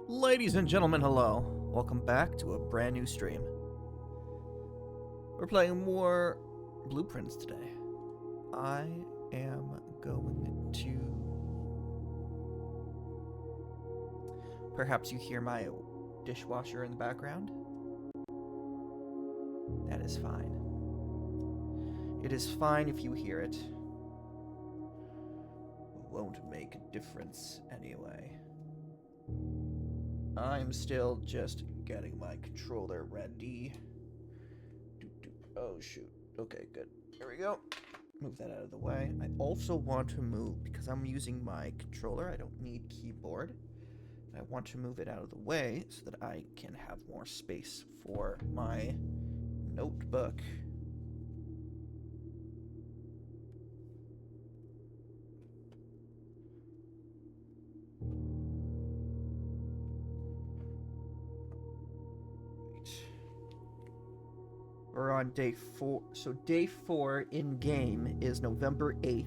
Ladies and gentlemen, hello. Welcome back to a brand new stream. We're playing more Blueprints today. I am going to... Perhaps you hear my dishwasher in the background? That is fine. It is fine if you hear it. It won't make a difference anyway. I'm still just getting my controller ready. Oh, shoot. Okay, good. Here we go. Move that out of the way. I also want to move, because I'm using my controller, I don't need keyboard. I want to move it out of the way so that I can have more space for my notebook. We're on day 4. So day 4 in-game is November 8th,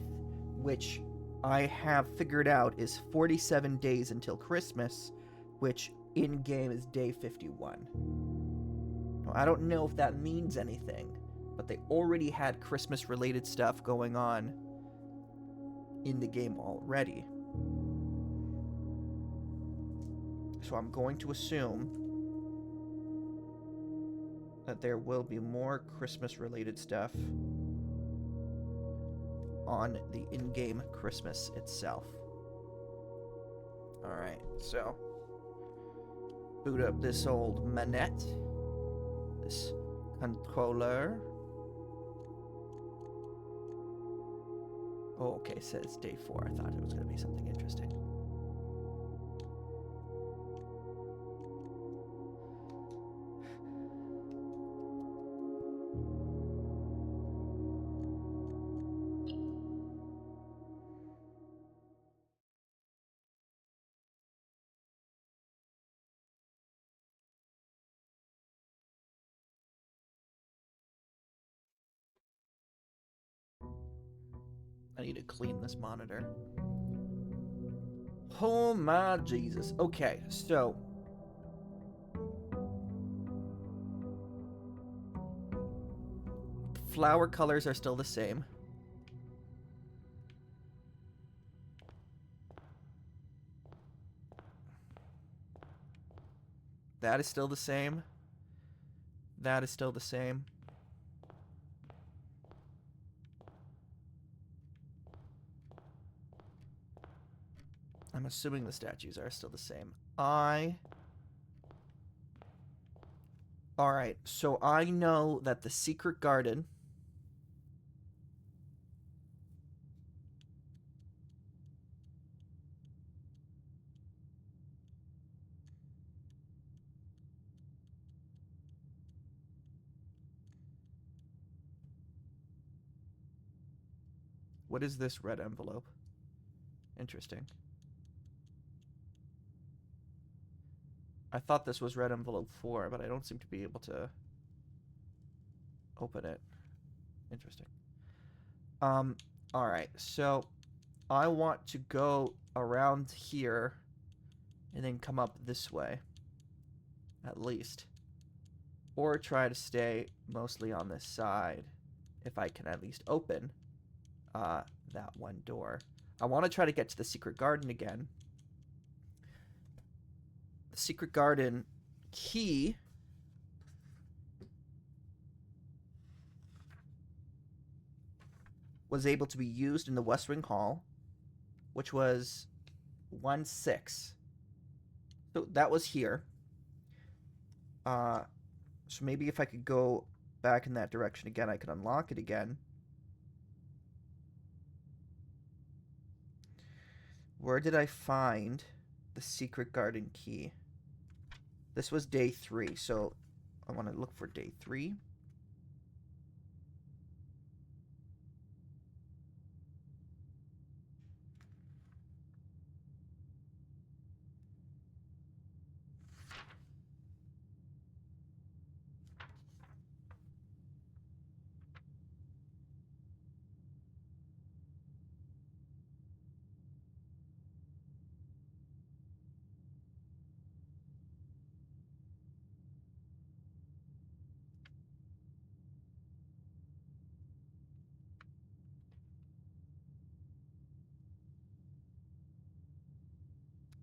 which I have figured out is 47 days until Christmas, which in-game is day 51. Now, I don't know if that means anything, but they already had Christmas-related stuff going on in the game already. So I'm going to assume that there will be more Christmas-related stuff on the in-game Christmas itself. Alright, so boot up this old manette, this controller. Oh, okay, it says day 4. I thought it was going to be something interesting. I need to clean this monitor. Oh my Jesus. Okay, so flower colors are still the same. That is still the same. That is still the same. I'm assuming the statues are still the same. Alright, so I know that the secret garden... What is this red envelope? Interesting. I thought this was red envelope 4, but I don't seem to be able to open it. Interesting. Alright, so I want to go around here and then come up this way, at least. Or try to stay mostly on this side, if I can at least open that one door. I want to try to get to the secret garden again. The secret garden key was able to be used in the West Wing Hall, which was 1-6. So that was here. So maybe if I could go back in that direction again, I could unlock it again. Where did I find the secret garden key? This was day 3, so I want to look for day 3.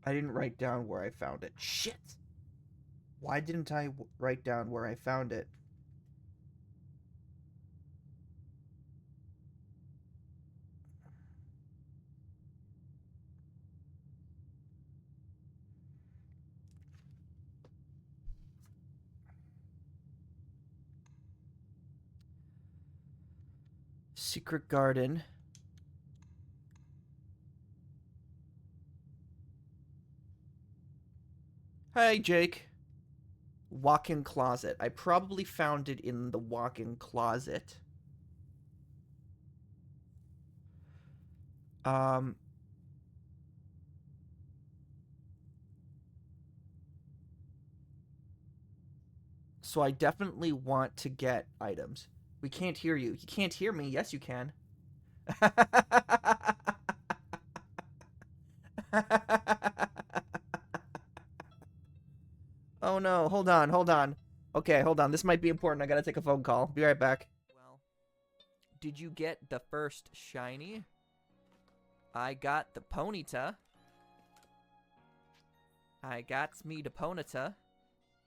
I didn't write down where I found it. Shit! Why didn't I write down where I found it? Secret Garden. Hey, Jake. Walk-in closet. I probably found it in the walk-in closet. So I definitely want to get items. We can't hear you. You can't hear me. Yes, you can. Oh no, hold on, hold on. Okay, hold on. This might be important. I gotta take a phone call. Be right back. Well, did you get the first shiny? I got the Ponyta. I got me the Ponyta.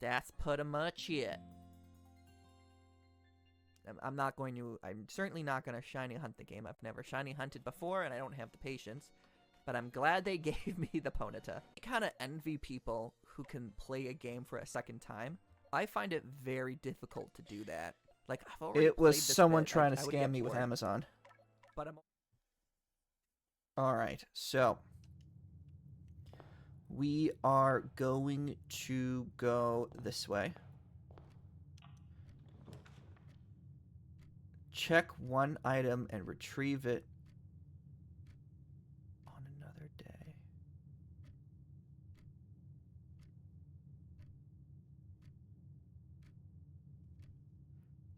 That's pretty much it. I'm certainly not going to shiny hunt the game. I've never shiny hunted before, and I don't have the patience. But I'm glad they gave me the Ponyta. I kind of envy people who can play a game for a second time. I find it very difficult to do that. Like, I've already It was played this someone bit, trying I to would scam get me with bored. Amazon. But I'm Alright, so we are going to go this way. Check one item and retrieve it on another day.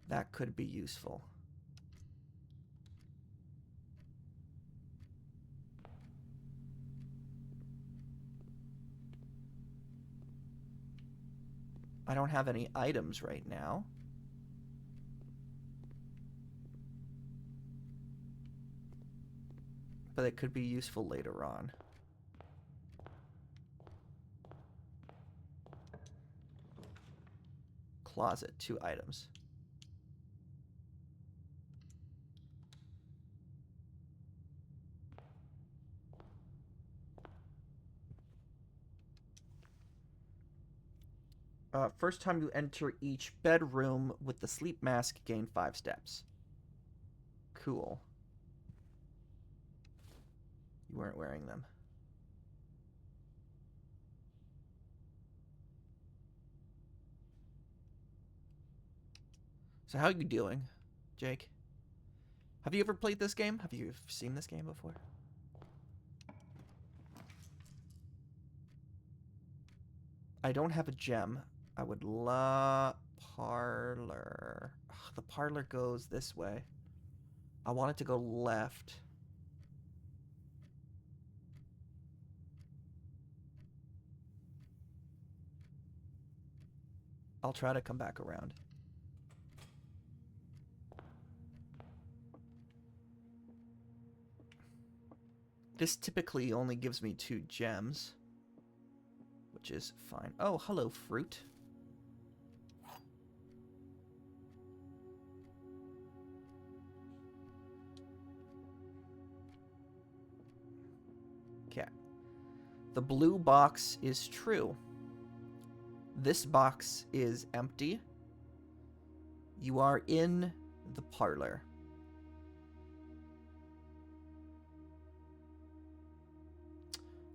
That could be useful. I don't have any items right now. But it could be useful later on. Closet, 2 items. First time you enter each bedroom with the sleep mask, gain 5 steps. Cool. You weren't wearing them. So how are you doing, Jake? Have you ever played this game? Have you seen this game before? I don't have a gem. I would love parlor. Ugh, the parlor goes this way. I want it to go left. I'll try to come back around. This typically only gives me 2 gems, which is fine. Oh, hello, fruit. Okay. The blue box is true. This box is empty. You are in the parlor.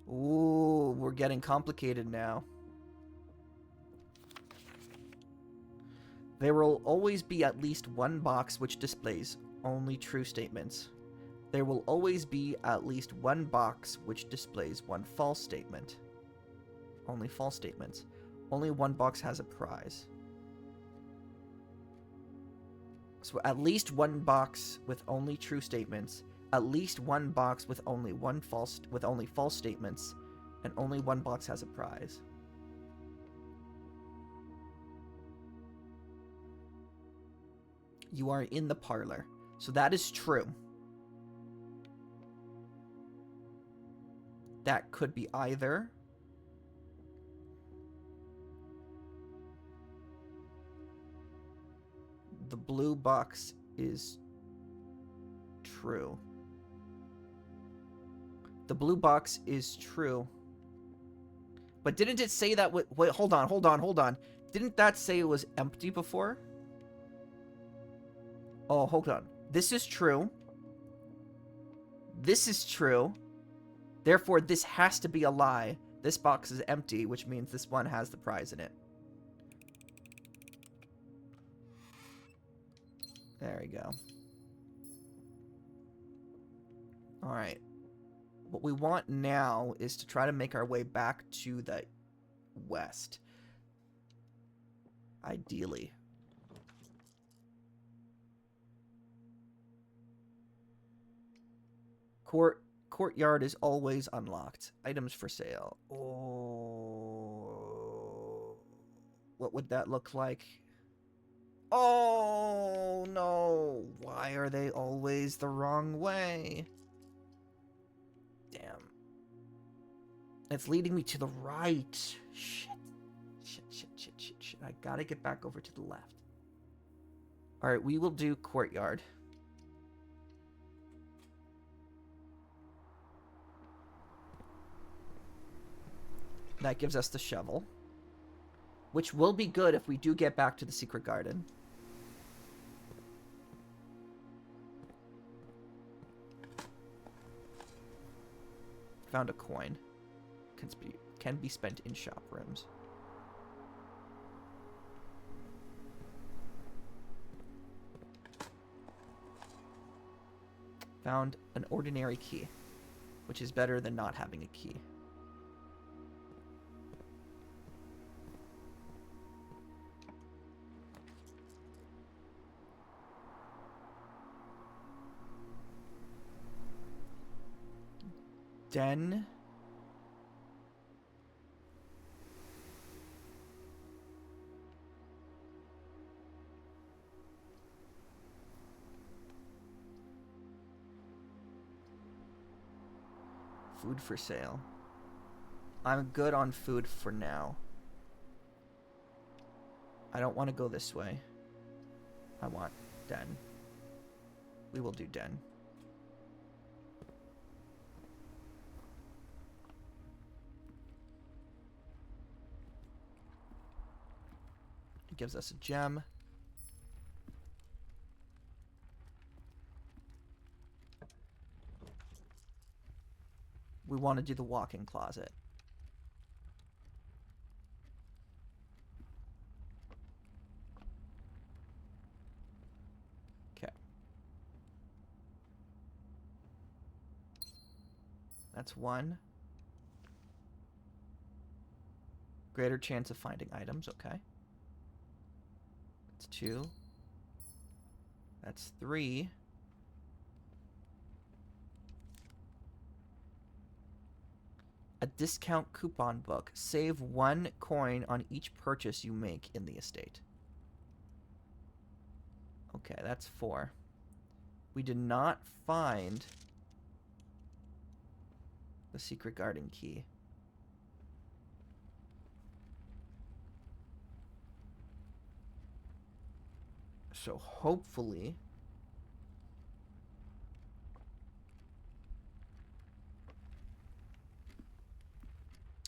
Ooh, we're getting complicated now. There will always be at least one box which displays only true statements. There will always be at least one box which displays one false statement. Only false statements. Only one box has a prize. So at least one box with only true statements, at least one box with only false statements, and only one box has a prize. You are in the parlor. So that is true. That could be either the blue box is true. The blue box is true. But didn't it say that... Wait, hold on. Didn't that say it was empty before? Oh, hold on. This is true. This is true. Therefore, this has to be a lie. This box is empty, which means this one has the prize in it. There we go. Alright. What we want now is to try to make our way back to the west. Ideally. Courtyard is always unlocked. Items for sale. Oh. What would that look like? Oh, no. Why are they always the wrong way? Damn. It's leading me to the right. Shit. I gotta get back over to the left. Alright, we will do courtyard. That gives us the shovel. Which will be good if we do get back to the secret garden. Found a coin. Can be spent in shop rooms. Found an ordinary key, which is better than not having a key. Den. Food for sale. I'm good on food for now. I don't want to go this way. I want den. We will do den. It gives us a gem. We want to do the walk-in closet. Okay. That's one. Greater chance of finding items, okay. That's two. That's three. A discount coupon book. Save 1 coin on each purchase you make in the estate. Okay, that's 4. We did not find the secret garden key. So hopefully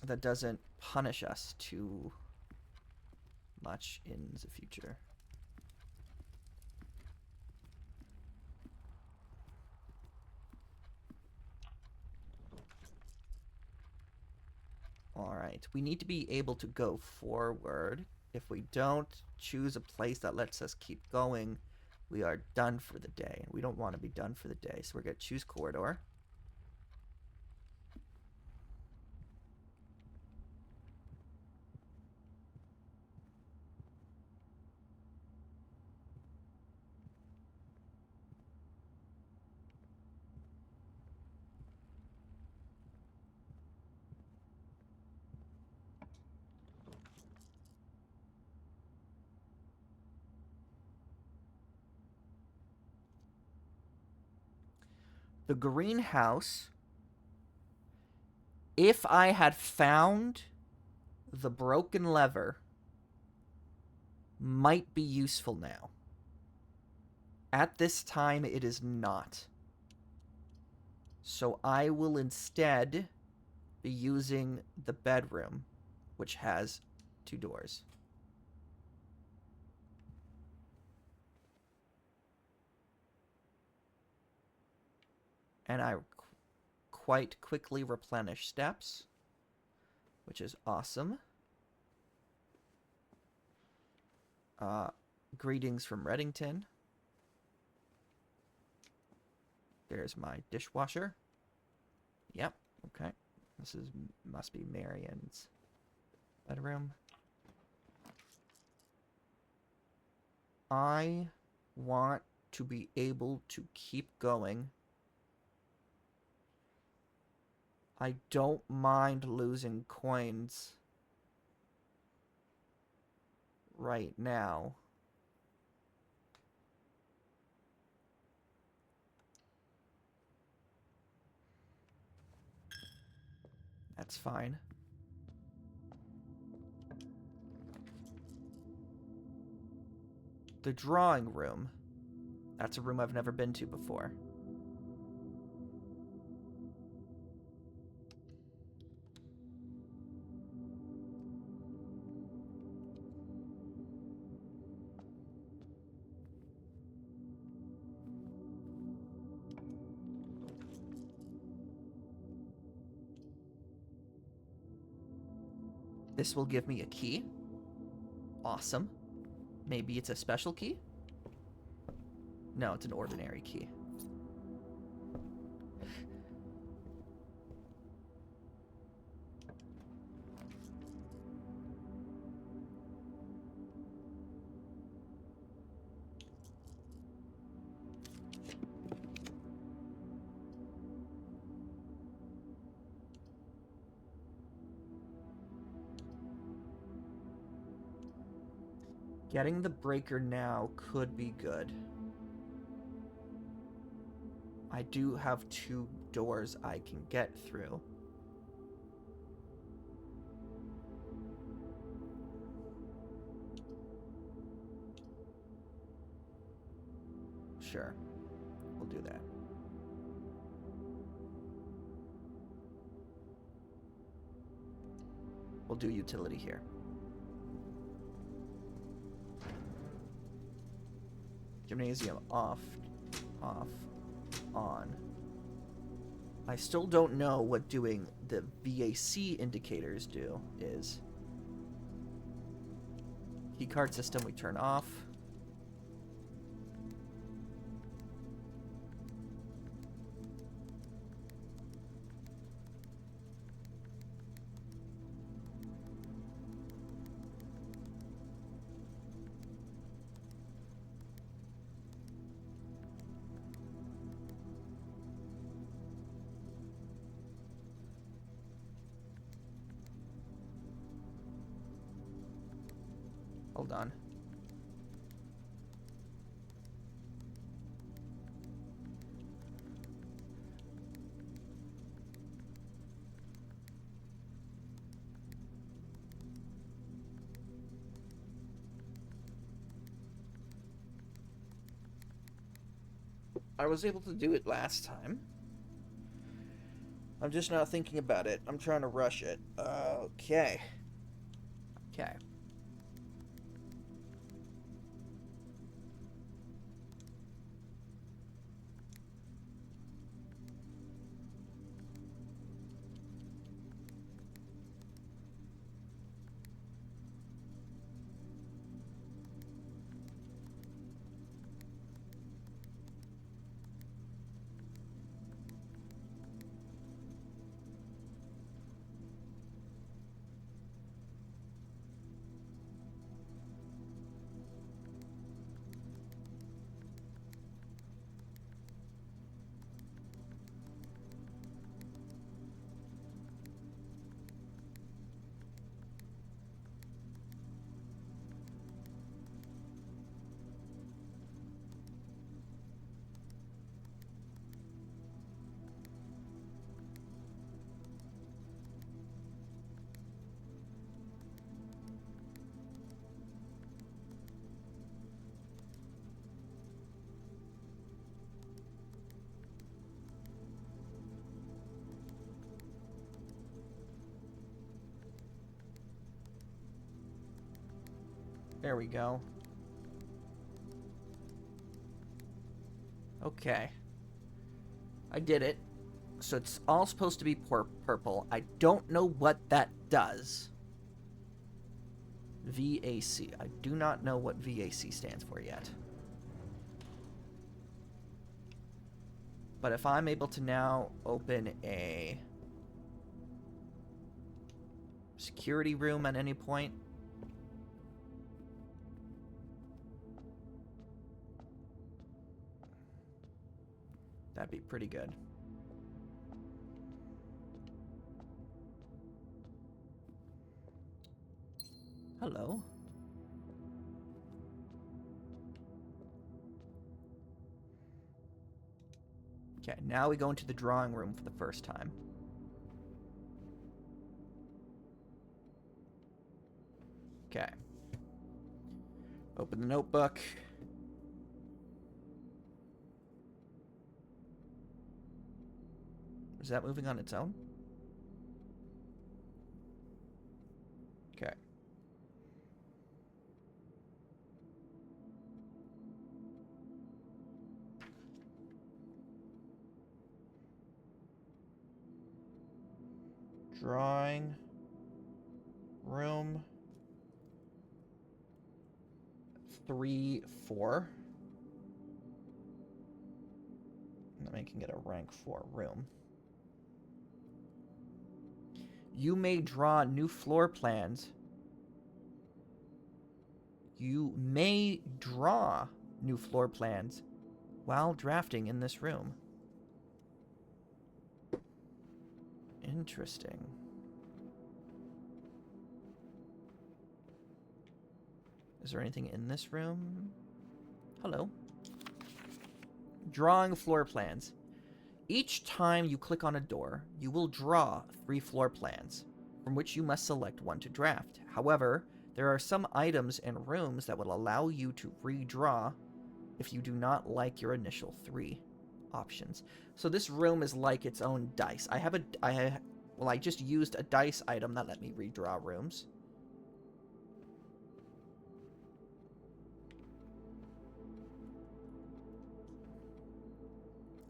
that doesn't punish us too much in the future. Alright, we need to be able to go forward. If we don't choose a place that lets us keep going, we are done for the day. We don't want to be done for the day, so we're going to choose corridor. The greenhouse, if I had found the broken lever, might be useful now. At this time, it is not. So I will instead be using the bedroom, which has 2 doors. And I quite quickly replenish steps, which is awesome. Greetings from Reddington. There's my dishwasher. Yep, okay. This must be Marion's bedroom. I want to be able to keep going. I don't mind losing coins right now. That's fine. The drawing room. That's a room I've never been to before. This will give me a key. Awesome. Maybe it's a special key? No, it's an ordinary key. Getting the breaker now could be good. I do have 2 doors I can get through. Sure, we'll do that. We'll do utility here. Gymnasium off, on. I still don't know what doing the VAC indicators is. Keycard system we turn off. Hold on. I was able to do it last time. I'm just not thinking about it. I'm trying to rush it. Okay. Okay. There we go. Okay. I did it. So it's all supposed to be purple. I don't know what that does. VAC. I do not know what VAC stands for yet. But if I'm able to now open a security room at any point, that'd be pretty good. Hello. Okay, now we go into the drawing room for the first time. Okay. Open the notebook. Is that moving on its own? Okay. Drawing room 3, 4. I'm making it a rank 4 room. You may draw new floor plans. You may draw new floor plans while drafting in this room. Interesting. Is there anything in this room? Hello. Drawing floor plans. Each time you click on a door, you will draw 3 floor plans, from which you must select one to draft. However, there are some items and rooms that will allow you to redraw if you do not like your initial 3 options. So this room is like its own dice. I just used a dice item that let me redraw rooms.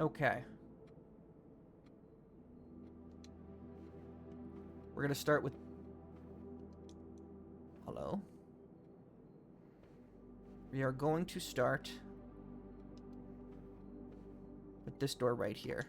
Okay. We're going to start with... Hello? We are going to start with this door right here.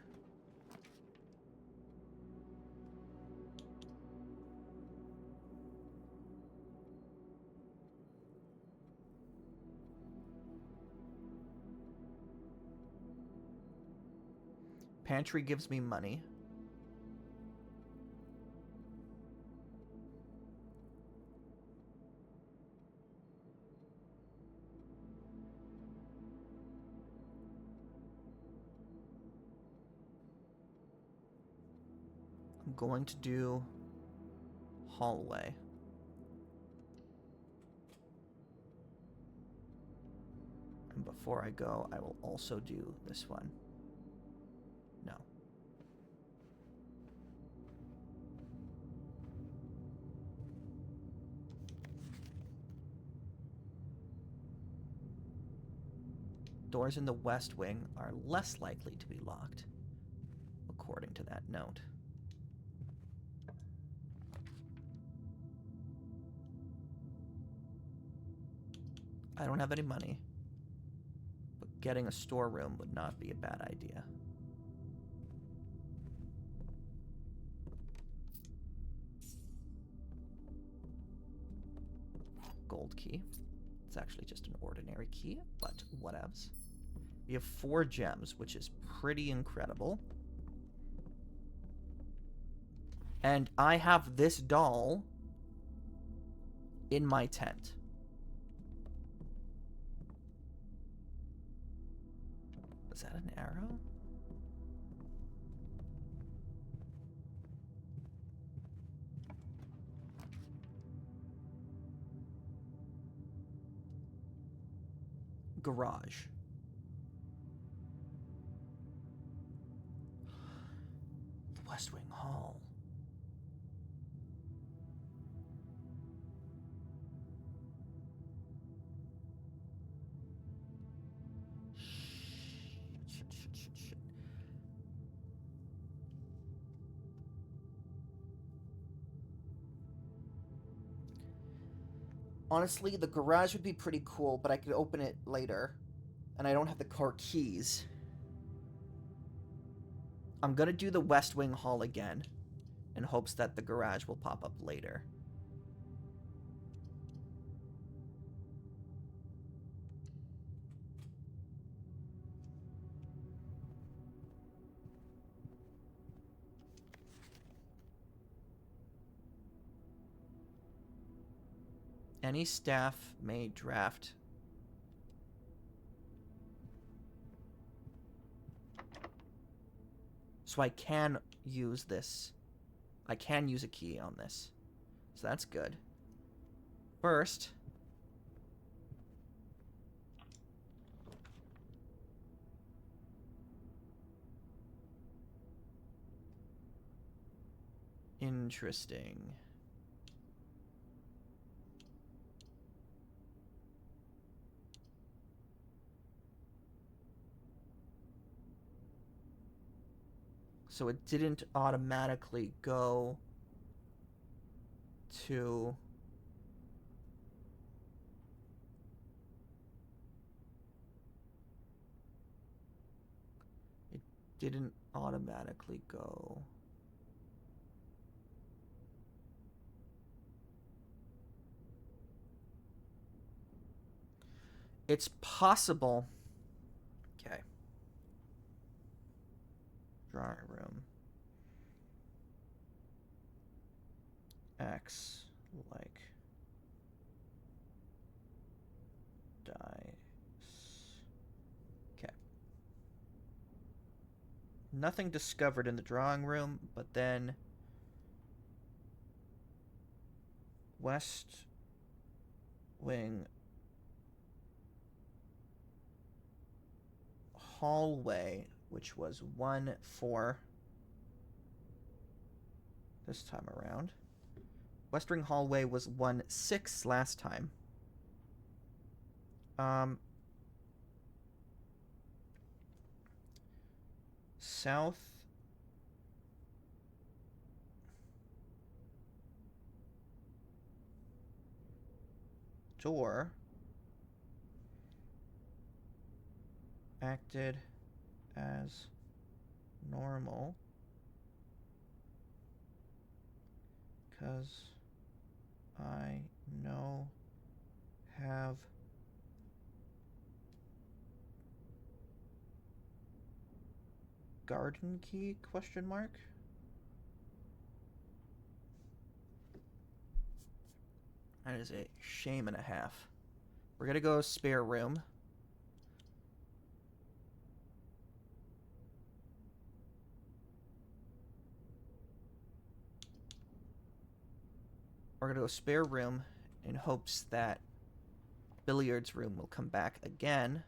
Pantry gives me money. I'm going to do hallway. And before I go, I will also do this one. No. Doors in the west wing are less likely to be locked, according to that note. I don't have any money, but getting a storeroom would not be a bad idea. Gold key. It's actually just an ordinary key, but whatevs. We have 4 gems, which is pretty incredible. And I have this doll in my tent. Is that an arrow? Garage. The West Wing Hall. Honestly, the garage would be pretty cool, but I could open it later. And I don't have the car keys. I'm gonna do the West Wing Hall again in hopes that the garage will pop up later. Any staff may draft. So I can use this. I can use a key on this. So that's good. First, interesting. So it didn't automatically go to... It didn't automatically go... It's possible... Okay. Drawing room. X, like... dice. Okay. Nothing discovered in the drawing room, but then... West Wing hallway, which was 1-4 this time around. West Wing hallway was 1-6 last time. South door acted as normal because I know have garden key question mark. That is a shame and a half. We're gonna go spare room. We're gonna go spare room in hopes that billiards room will come back again.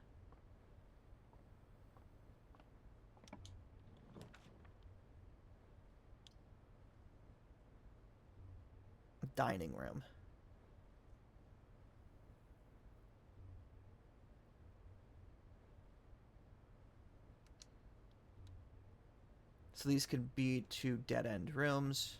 Dining room. So these could be two dead-end rooms.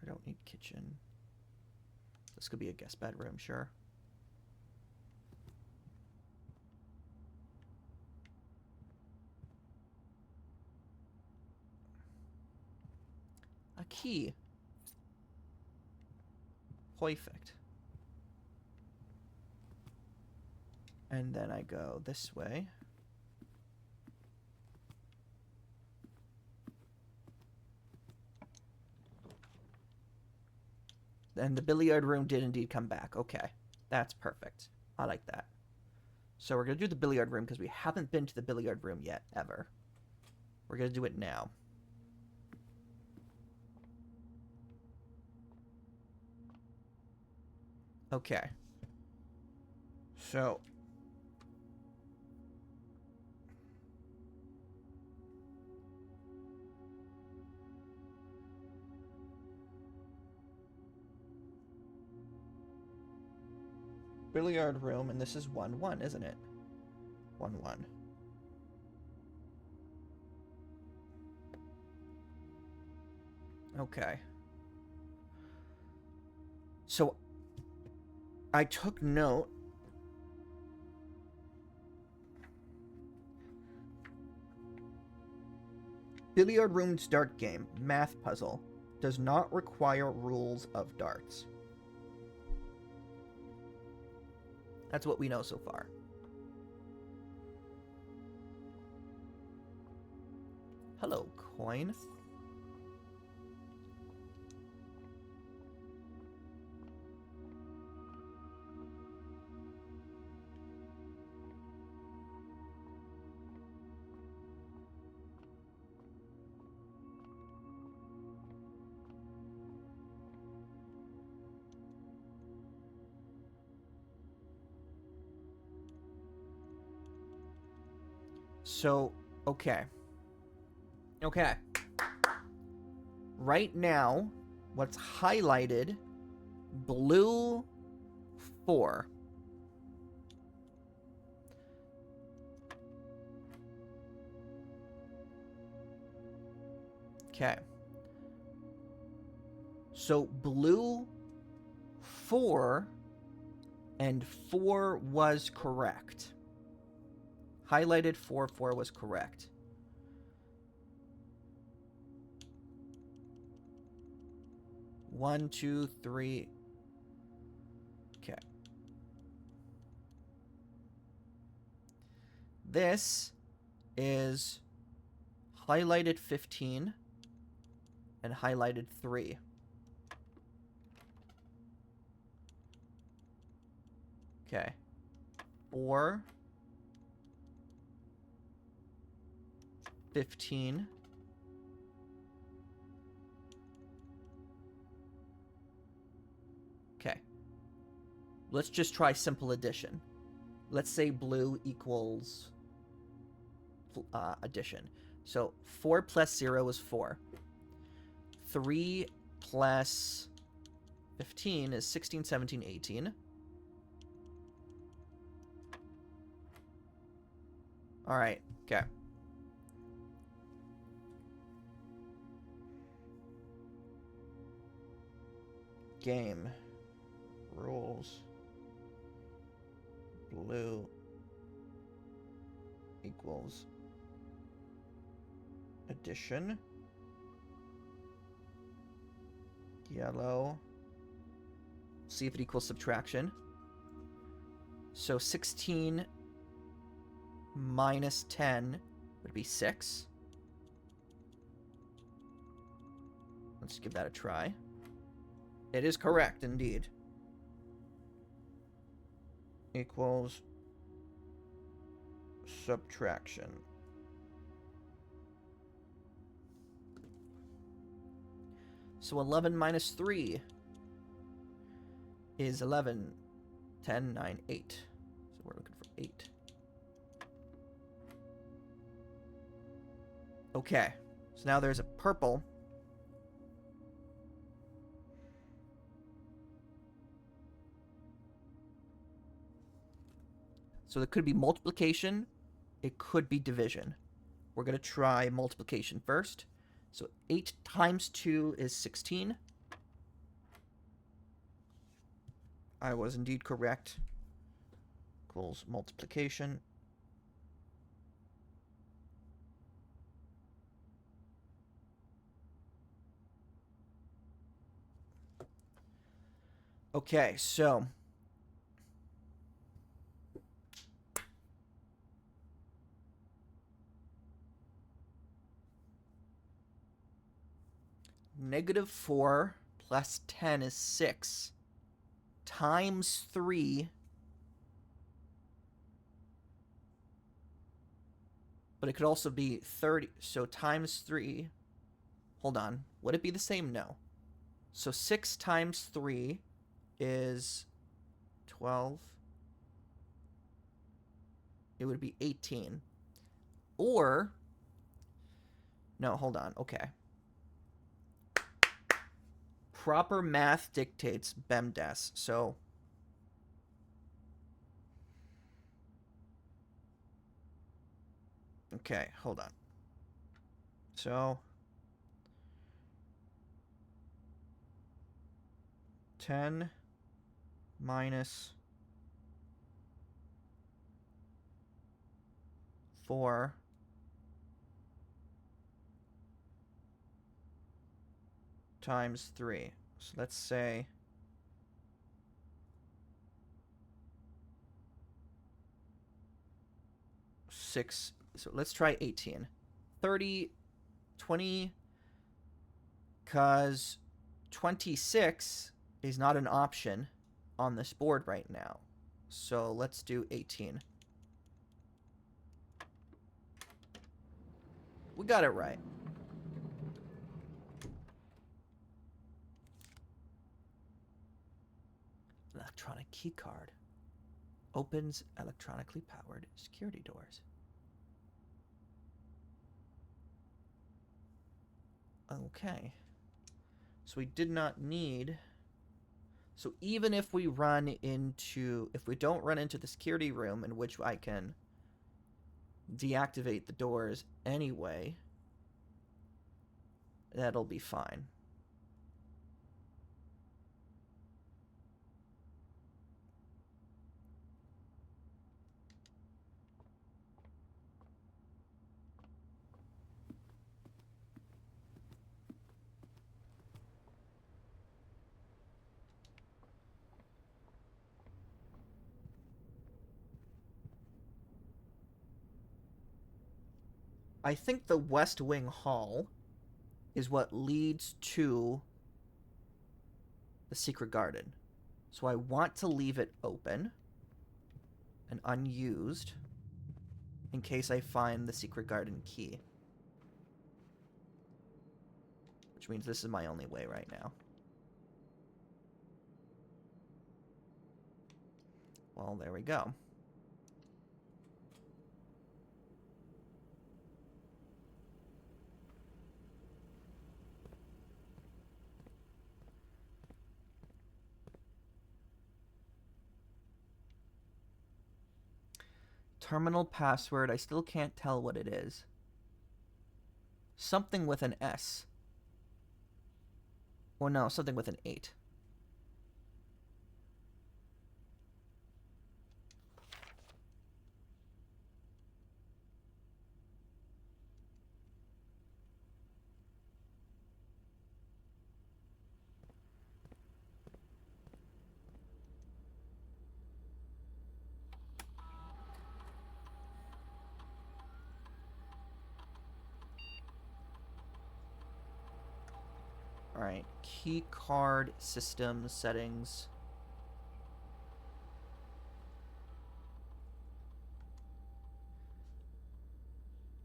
I don't need kitchen. This could be a guest bedroom, sure. A key. Perfect. And then I go this way. And the billiard room did indeed come back. Okay. That's perfect. I like that. So we're going to do the billiard room because we haven't been to the billiard room yet, ever. We're going to do it now. Okay. So... billiard room, and this is 1-1, isn't it? 1-1. Okay. So, I took note. Billiard room's dart game, math puzzle, does not require rules of darts. That's what we know so far. Hello, coin. So, okay. Okay. Right now, what's highlighted, blue 4. Okay. So, blue 4 and 4 was correct. Highlighted 4 was correct. One, two, three. Okay. This is highlighted 15 and highlighted 3. Okay. 4. 15. Okay. Let's just try simple addition. Let's say blue equals addition. So 4 plus 0 is 4. 3 plus 15 is 16, 17, 18. All right. Okay. Game rules. Blue equals addition. Yellow. See if it equals subtraction. So 16 minus 10 would be 6. Let's give that a try. It is correct, indeed. Equals subtraction. So 11 minus 3 is 11. 10, 9, 8. So we're looking for 8. Okay. So now there's a purple. So it could be multiplication. It could be division. We're going to try multiplication first. So 8 times 2 is 16. I was indeed correct. Equals multiplication. Okay, so -4 plus 10 is 6 times 3, but it could also be 30. So times 3, hold on, would it be the same? No. So 6 times 3 is 12. It would be 18. Or, no, hold on, okay. Proper math dictates BEMDAS. So Okay, hold on. So 10 minus 4 times 3. So let's say 6. So let's try 18. 30, 20, because 26 is not an option on this board right now. So let's do 18. We got it right. Electronic key card. Opens electronically powered security doors. Okay. So we did not need... So even if we run into... If we don't run into the security room in which I can deactivate the doors anyway, that'll be fine. I think the West Wing Hall is what leads to the Secret Garden. So I want to leave it open and unused in case I find the Secret Garden key. Which means this is my only way right now. Well, there we go. Terminal password, I still can't tell what it is. Something with an S. Or no, something with an 8. Alright, key card system settings.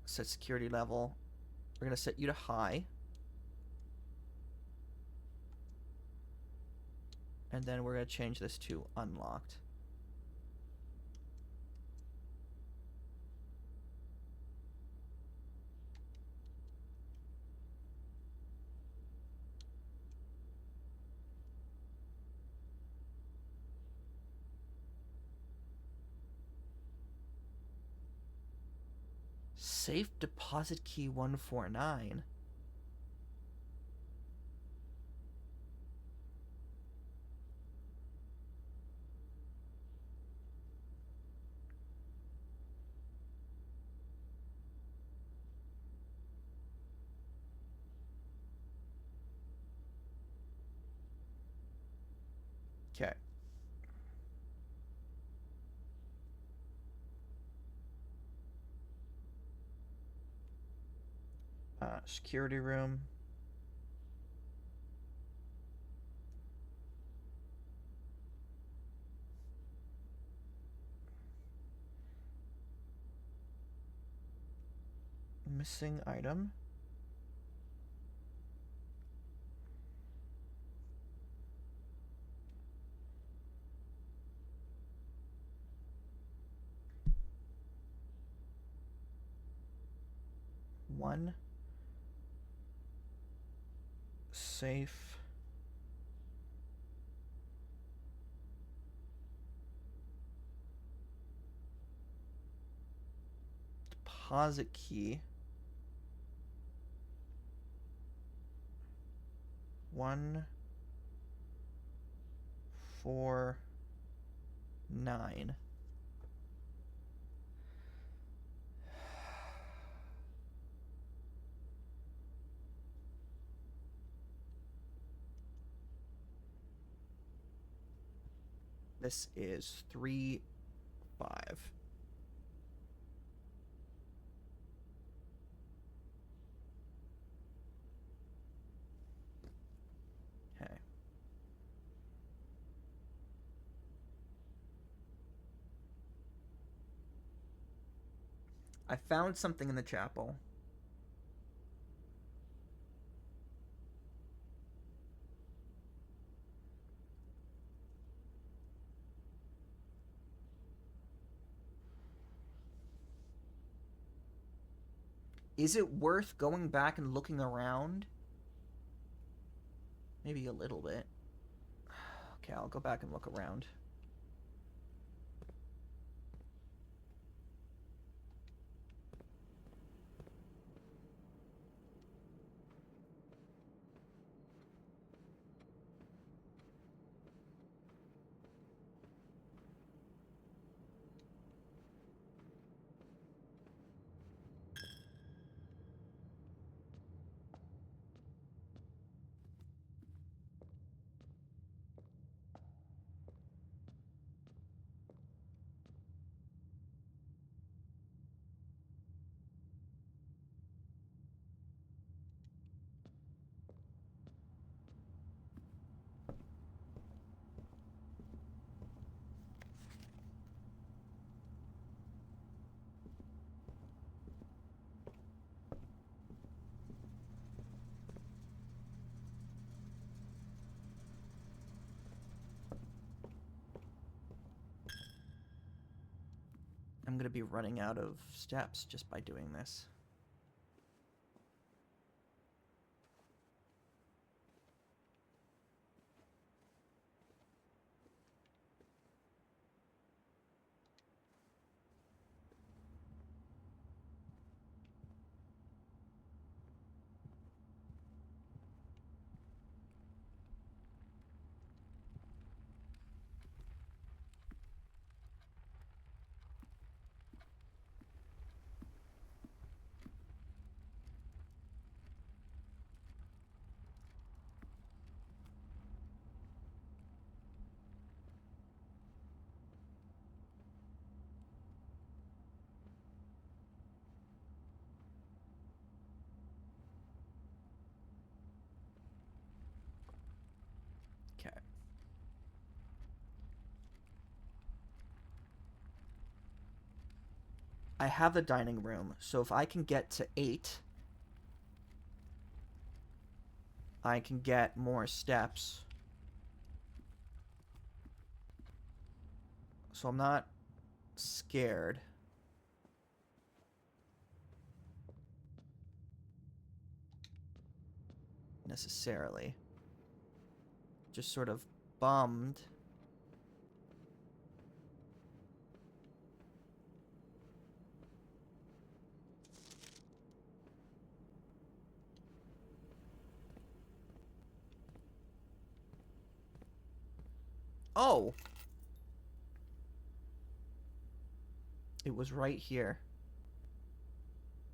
Set security level. We're going to set you to high. And then we're going to change this to unlocked. Safe deposit key 149. Okay. Security room. Missing item. One. Safe. deposit key. 149. This is 3-5. Okay. I found something in the chapel. Is it worth going back and looking around? Maybe a little bit. Okay, I'll go back and look around. I'm going to be running out of steps just by doing this. Okay. I have the dining room, so if I can get to 8, I can get more steps. So I'm not scared. Necessarily. Just sort of bummed. Oh! It was right here.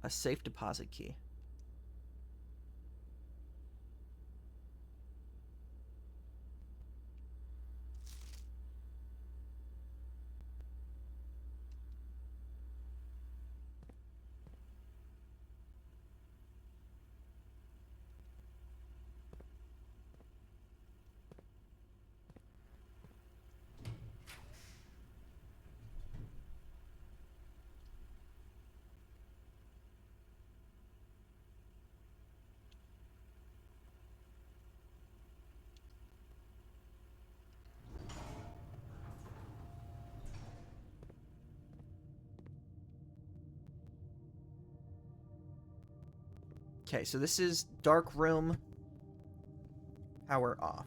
A safe deposit key. Okay, so this is dark room. Power off.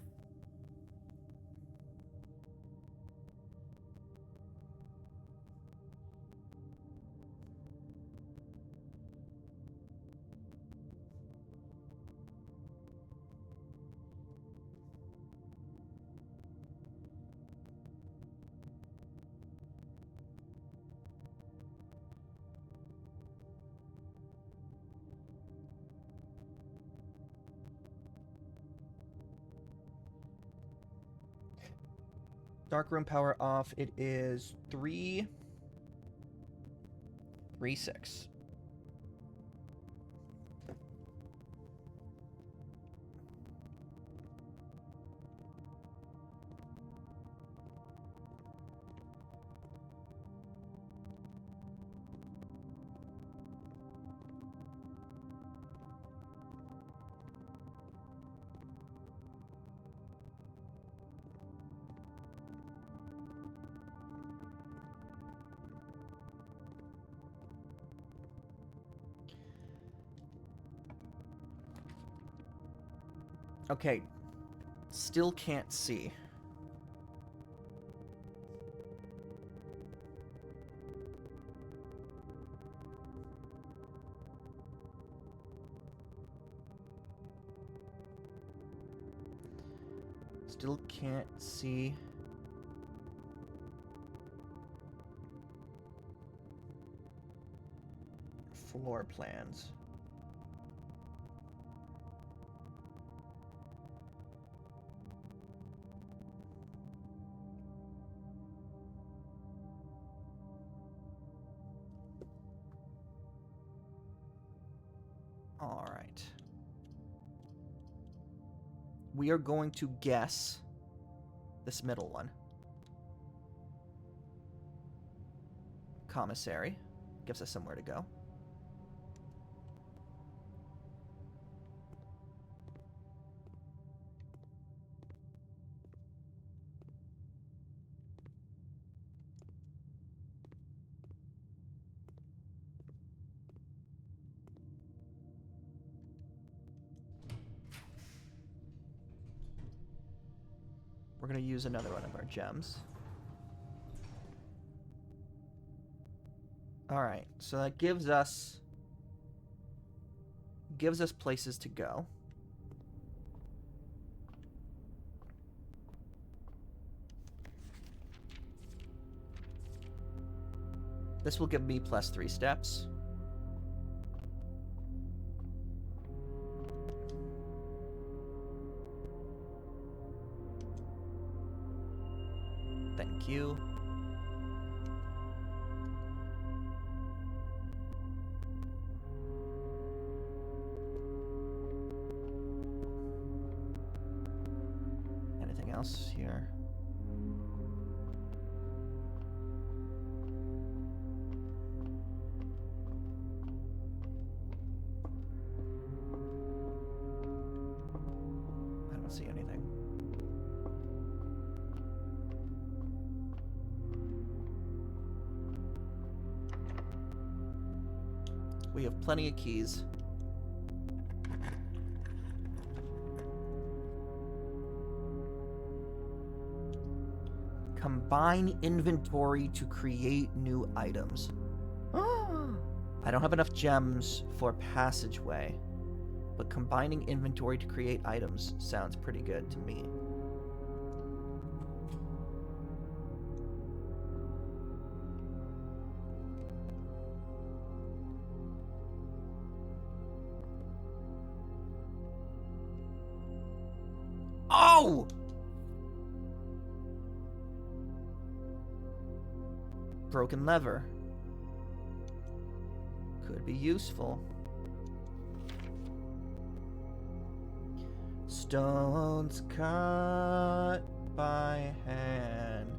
Dark room power off. It is 3, 3, 6. Okay, still can't see. Still can't see. Floor plans. All right. We are going to guess this middle one. Commissary gives us somewhere to go. We're going to use another one of our gems. All right, so that gives us places to go. This will give me +3 steps. Thank you. Anything else here? I don't see anything. We have plenty of keys. Combine inventory to create new items. I don't have enough gems for passageway, but combining inventory to create items sounds pretty good to me. Oh! Broken lever. Could be useful. Stones cut by hand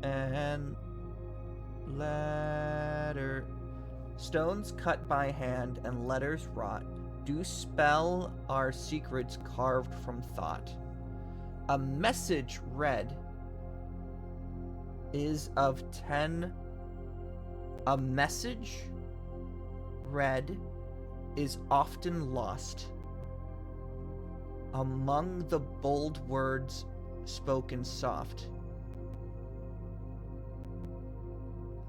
and stones cut by hand and letters wrought do spell our secrets carved from thought. A message read is of 10. A message read is often lost among the bold words spoken soft.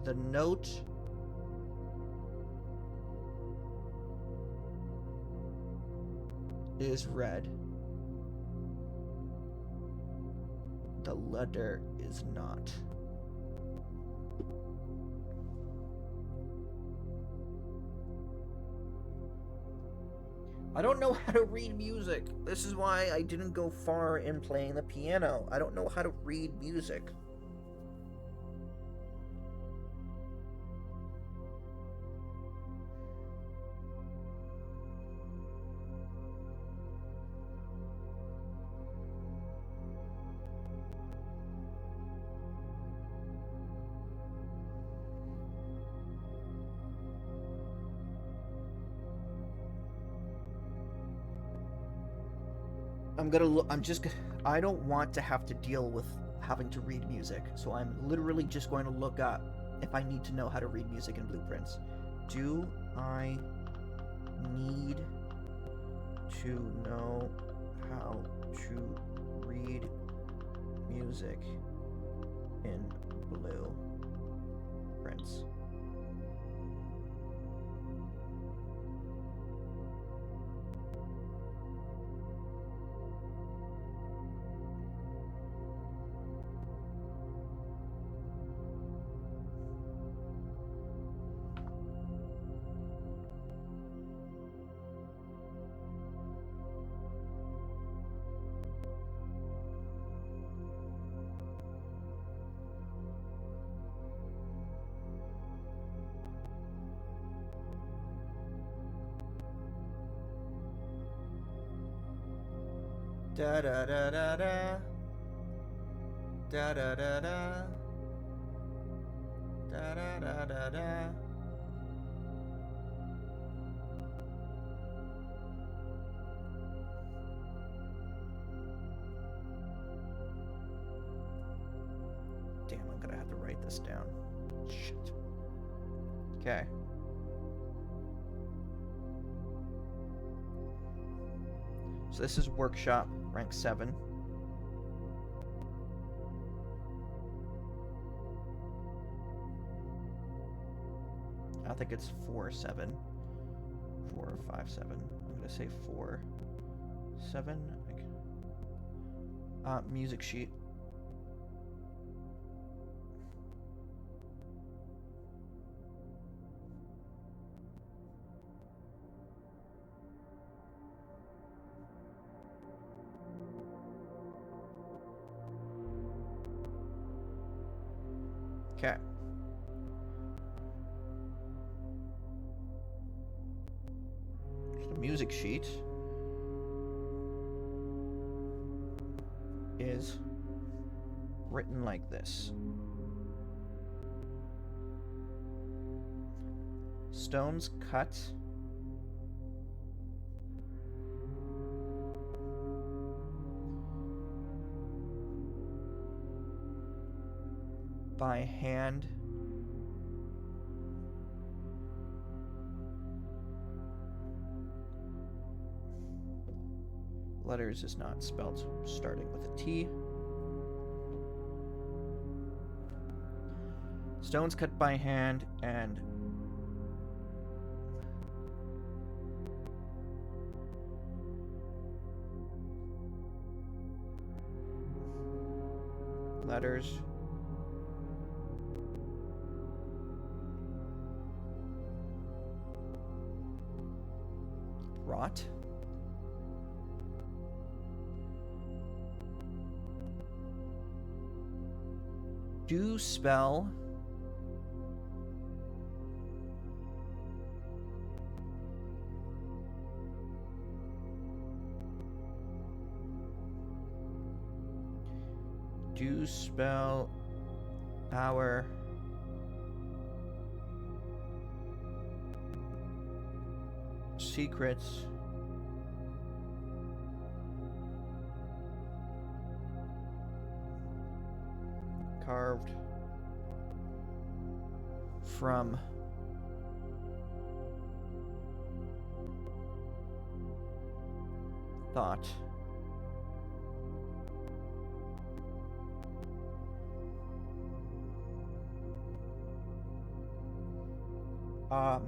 The note is read. The letter is not. I don't know how to read music. This is why I didn't go far in playing the piano. I don't know how to read music. I'm gonna look. I don't want to have to deal with having to read music, so I'm literally just going to look up if I need to know how to read music in Blueprints. Do I need to know how to read music in Blueprints? Da da da da da. Da da da da. Da da da da da. Damn, I'm gonna have to write this down. Shit. Okay. So this is workshop, rank 7. I think it's 4-7. 4 or 5-7. I'm gonna say 4-7. Music sheet. Okay. So the music sheet is written like this. Stones cut by hand letters is not spelled starting with a T. Stones cut by hand and letters rot. Do spell our secrets carved from thought.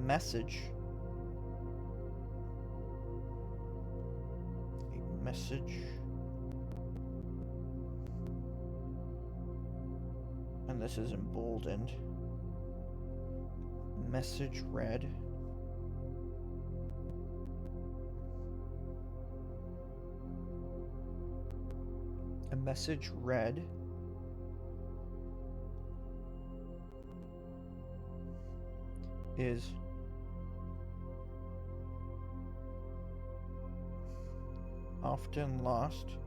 Message. A message. And this is emboldened. Message read. Message read. Is often lost.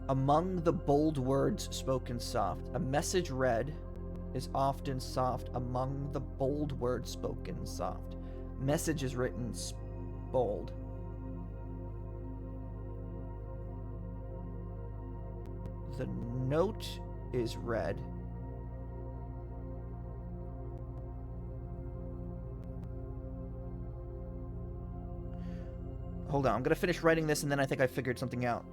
Among the bold words spoken soft, a message read is often soft among the bold words spoken soft. Message is written bold. The note is read. Hold on, I'm gonna finish writing this and then I think I figured something out.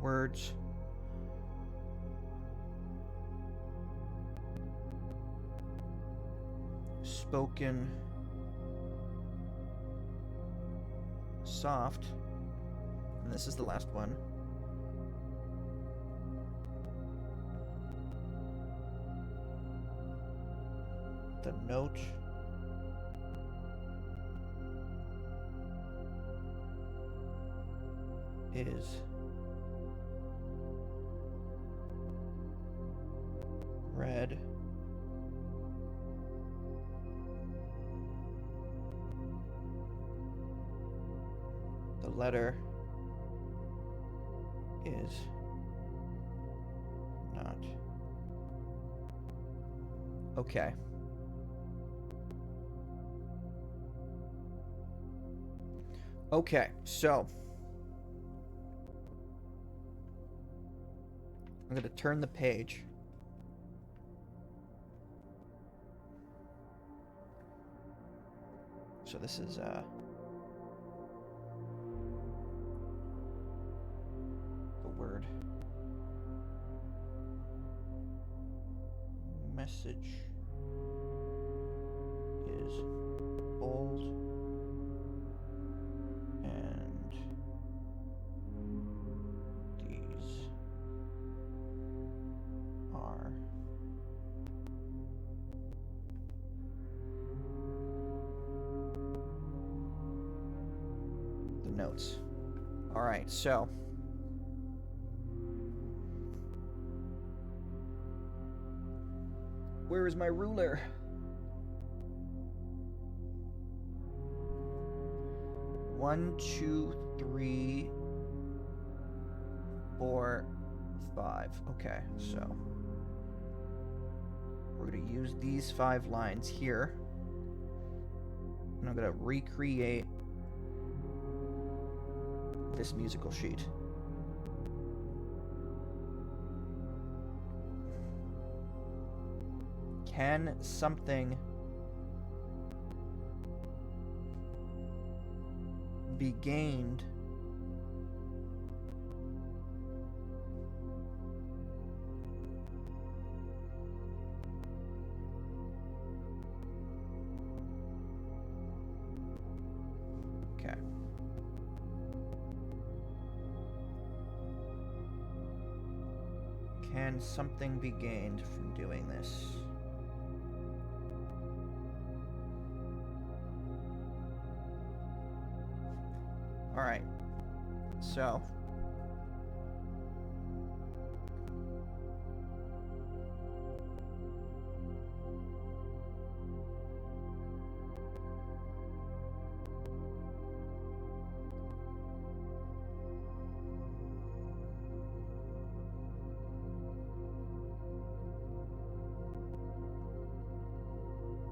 Words. Spoken soft. And this is the last one. The note is read the letter is not. Okay. Okay, so I'm going to turn the page. So this is the word message is bold. And these are the notes. All right, so where is my ruler? One, two, three, 4, 5. Okay, so we're going to use these 5 lines here. And I'm going to recreate this musical sheet. Can something be gained okay. Can something be gained from doing this? All right, so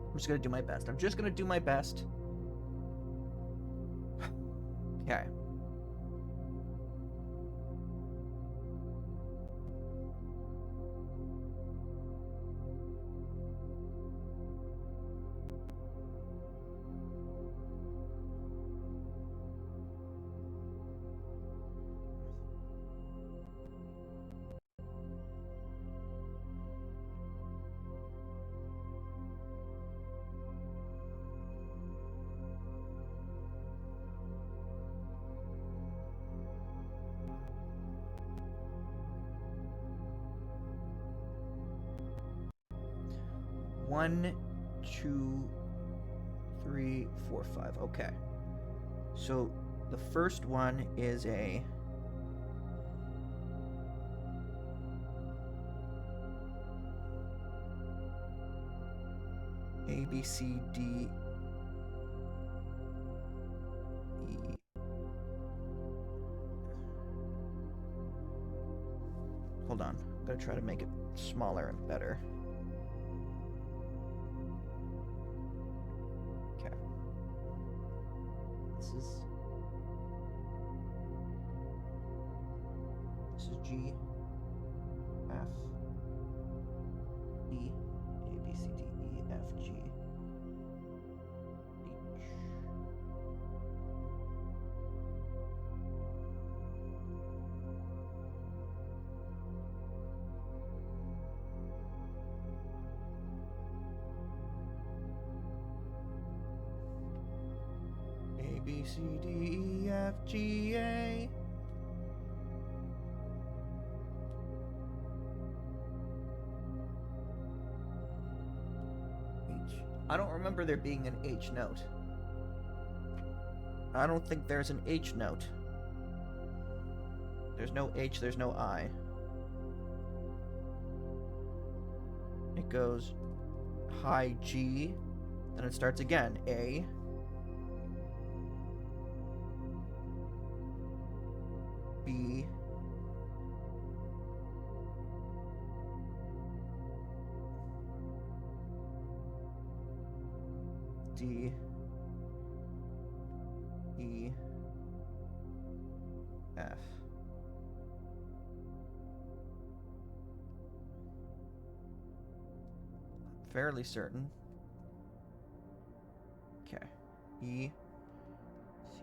I'm just gonna do my best. I'm just gonna do my best. Okay. 1, 2, 3, 4, 5. Okay. So the first one is a A, B, C, D, E. Hold on. I'm going to try to make it smaller and better. Okay. This is G, F, E, A, B, C, D, E, F, G, H. A, B, C, D, E, F, G, A. H. I don't remember there being an H note. I don't think there's an H note. There's no H, there's no I. It goes high G, then it starts again. A, B, D, E, F. Fairly certain. Okay. E, C,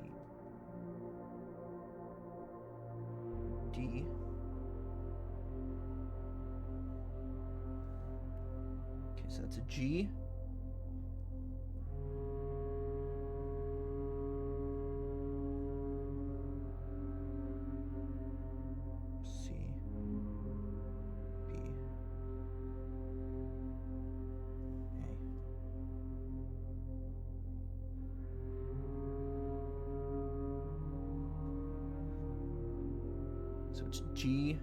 D, okay, so that's a G. C, B, A. So it's G,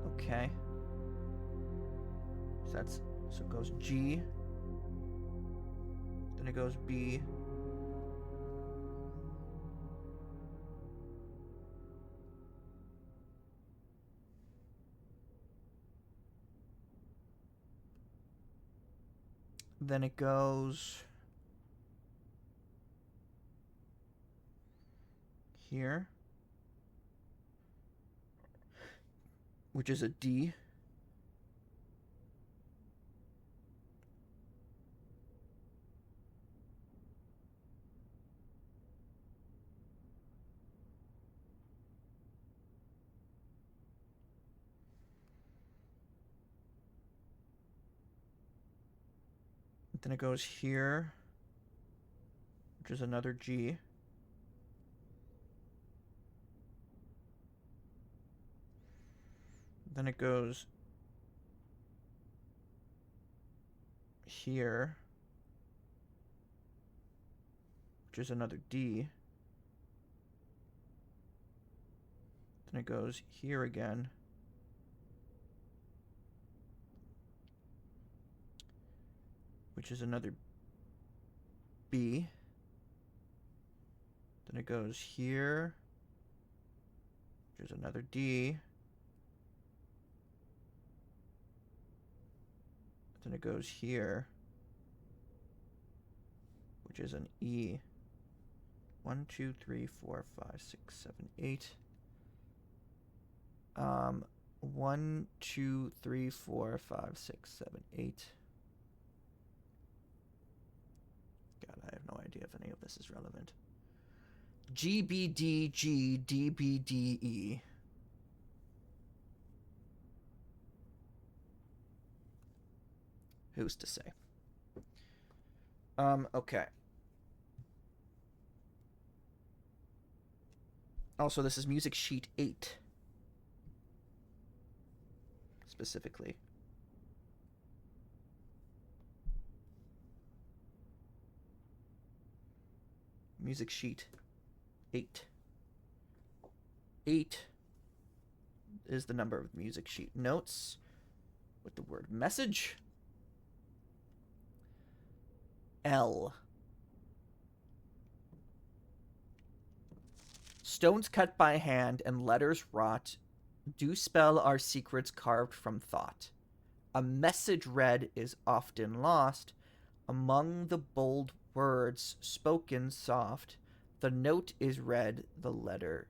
okay. So it goes G, then it goes B, then it goes here, which is a D. Then it goes here, which is another G. Then it goes here, which is another D. Then it goes here again, which is another B. Then it goes here, which is another D. Then it goes here, which is an E. 1, 2, 3, 4, 5, 6, 7, 8. 1, 2, 3, 4, 5, 6, 7, 8. God, I have no idea if any of this is relevant. G, B, D, G, D, B, D, E. Who's to say? Okay. Also, this is music sheet 8. Specifically. Music sheet 8. 8 is the number of music sheet notes with the word message. L. Stones cut by hand and letters wrought do spell our secrets carved from thought. A message read is often lost among the bold words spoken soft. The note is read, the letter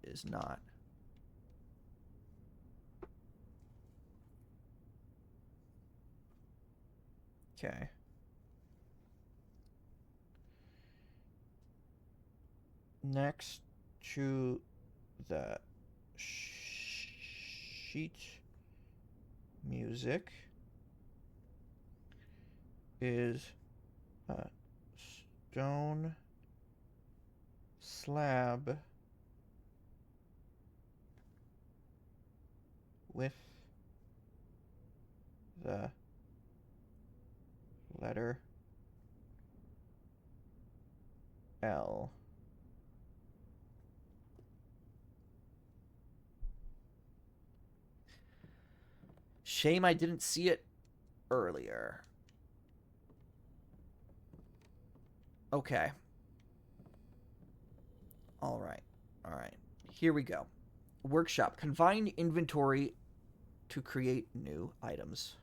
is not. Okay. Next to the sheet music is a stone slab with the letter L. Shame I didn't see it earlier. Okay. All right. All right. Here we go. Workshop. Combine inventory to create new items.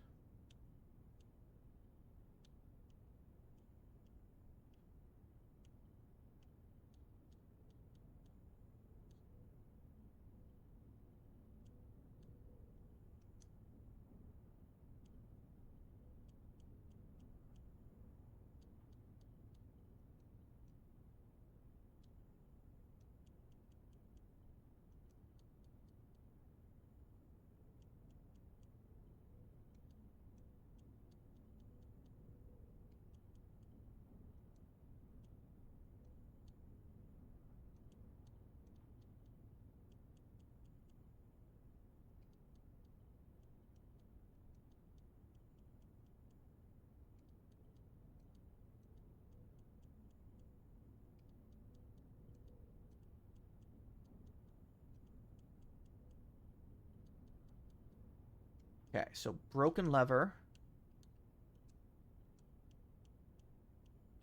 Okay, so broken lever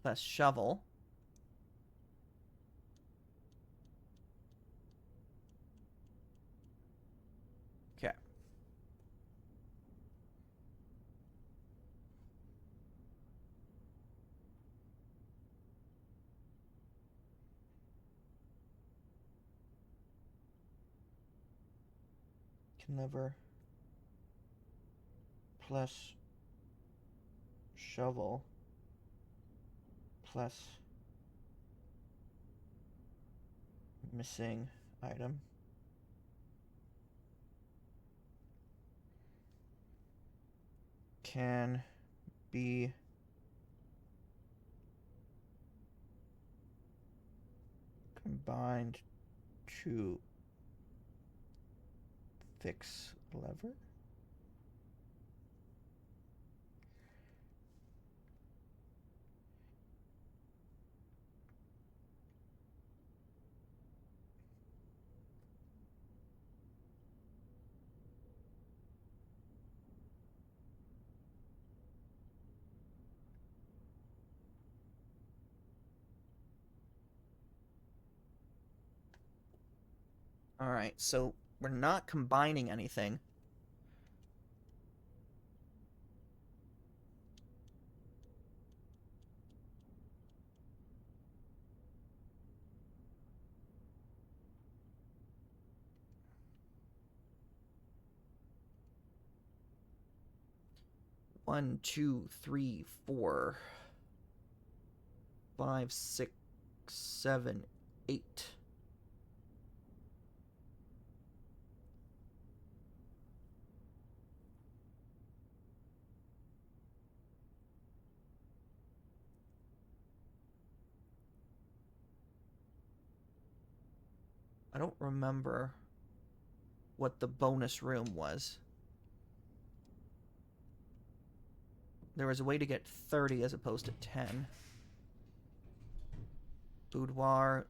plus shovel. Okay. Lever plus shovel plus missing item. Can be combined to fix lever. All right, so we're not combining anything. One, two, three, 4, 5, 6, 7, 8. I don't remember what the bonus room was. There was a way to get 30 as opposed to 10. Boudoir.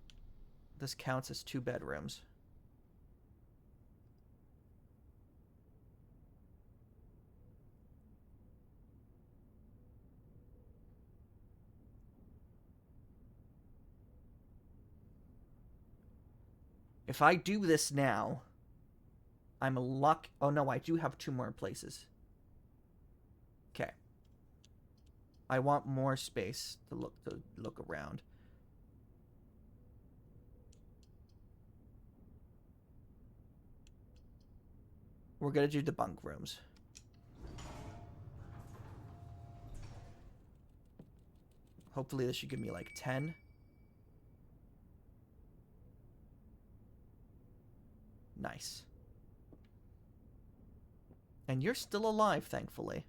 This counts as 2 bedrooms. If I do this now, I'm a luck. Oh no, I do have 2 more places. Okay. I want more space to look around. We're gonna do the bunk rooms. Hopefully this should give me like 10. Nice. And you're still alive, thankfully.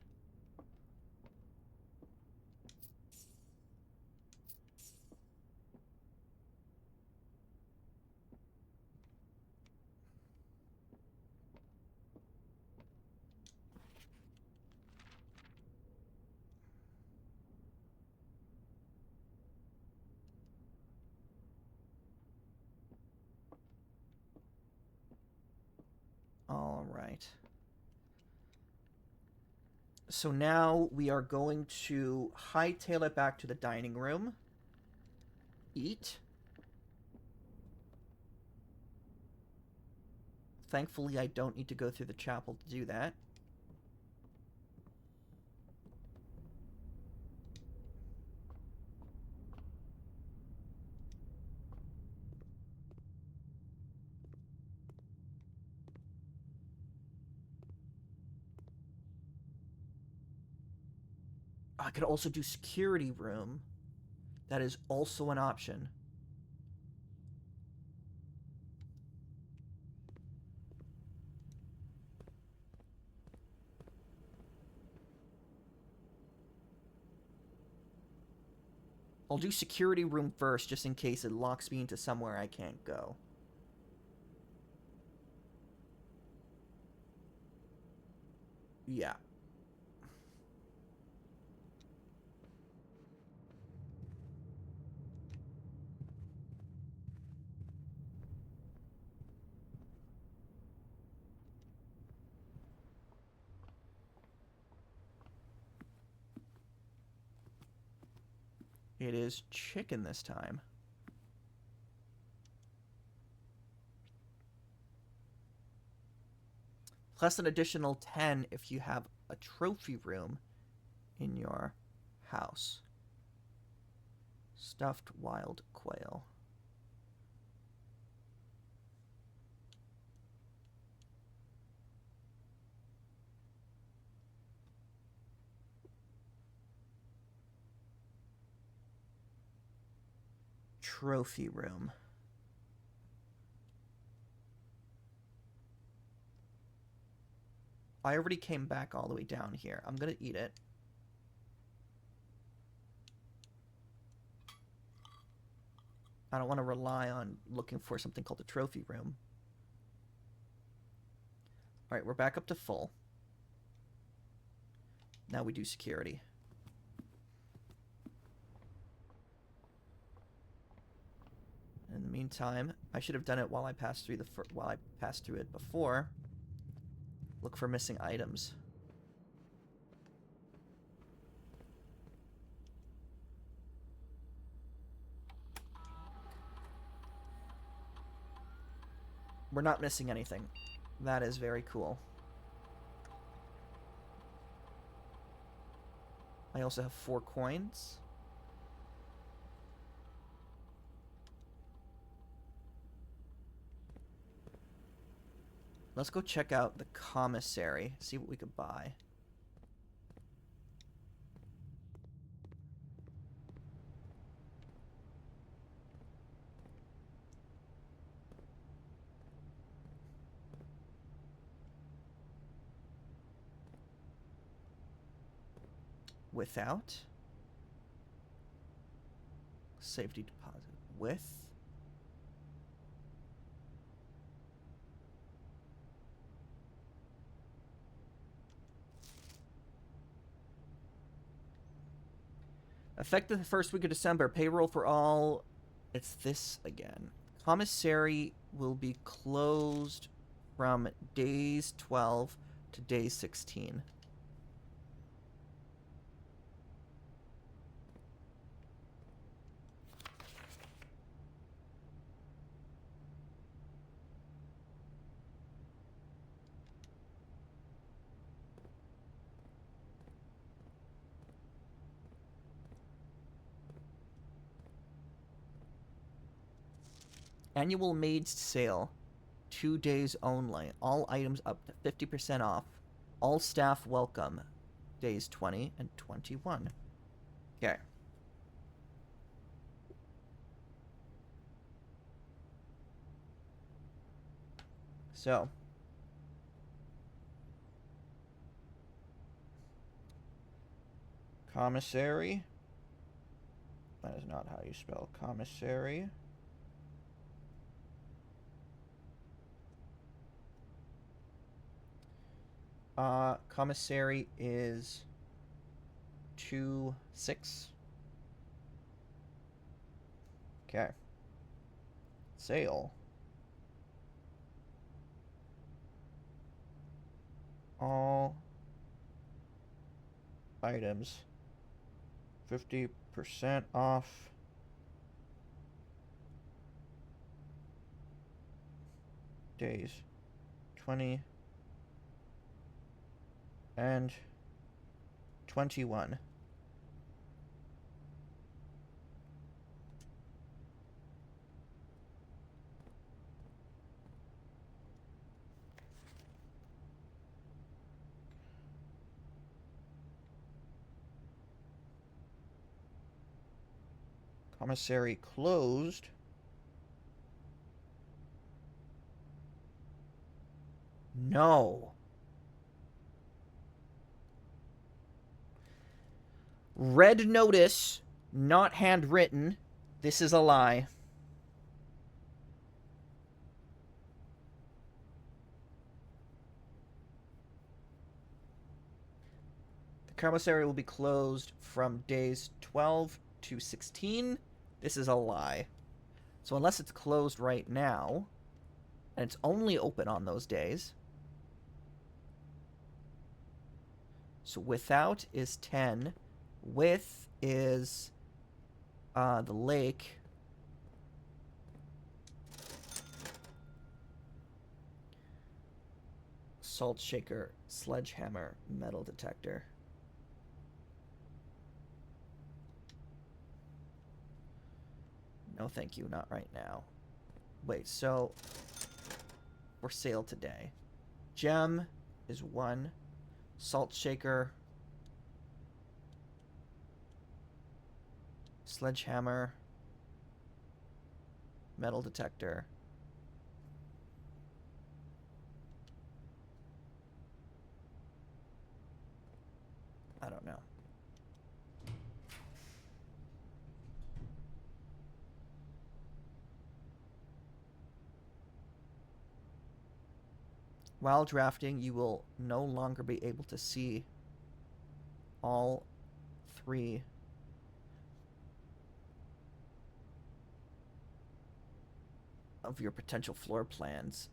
All right. So now we are going to hightail it back to the dining room. Eat. Thankfully, I don't need to go through the chapel to do that. I could also do security room. That is also an option. I'll do security room first, just in case it locks me into somewhere I can't go. Yeah. It is chicken this time. Plus an additional 10 if you have a trophy room in your house. Stuffed wild quail. Trophy room. I already came back all the way down here. I'm gonna eat it. I don't want to rely on looking for something called a trophy room. Alright, we're back up to full. Now we do security. In the meantime, I should have done it while I passed through it before. Look for missing items. We're not missing anything. That is very cool. I also have 4 coins. Let's go check out the commissary, see what we could buy. Without. Safety deposit. With. Effective the first week of December, payroll for all. It's this again. Commissary will be closed from days 12 to day 16. Annual Maid's Sale. 2 days only. All items up to 50% off. All staff welcome. Days 20 and 21. Okay. So. Commissary. That is not how you spell commissary. Commissary is 2-6. Okay. Sale. All items 50% off. Days 20 and 21. Commissary closed. No. Red notice, not handwritten. This is a lie. The commissary will be closed from days 12 to 16. This is a lie. So unless it's closed right now, and it's only open on those days. So without is 10. With is the lake. Salt shaker, sledgehammer, metal detector. No, thank you, not right now. Wait, so for sale today. Gem is 1. Salt shaker. Sledgehammer. Metal detector. I don't know. While drafting, you will no longer be able to see all 3 of your potential floor plans.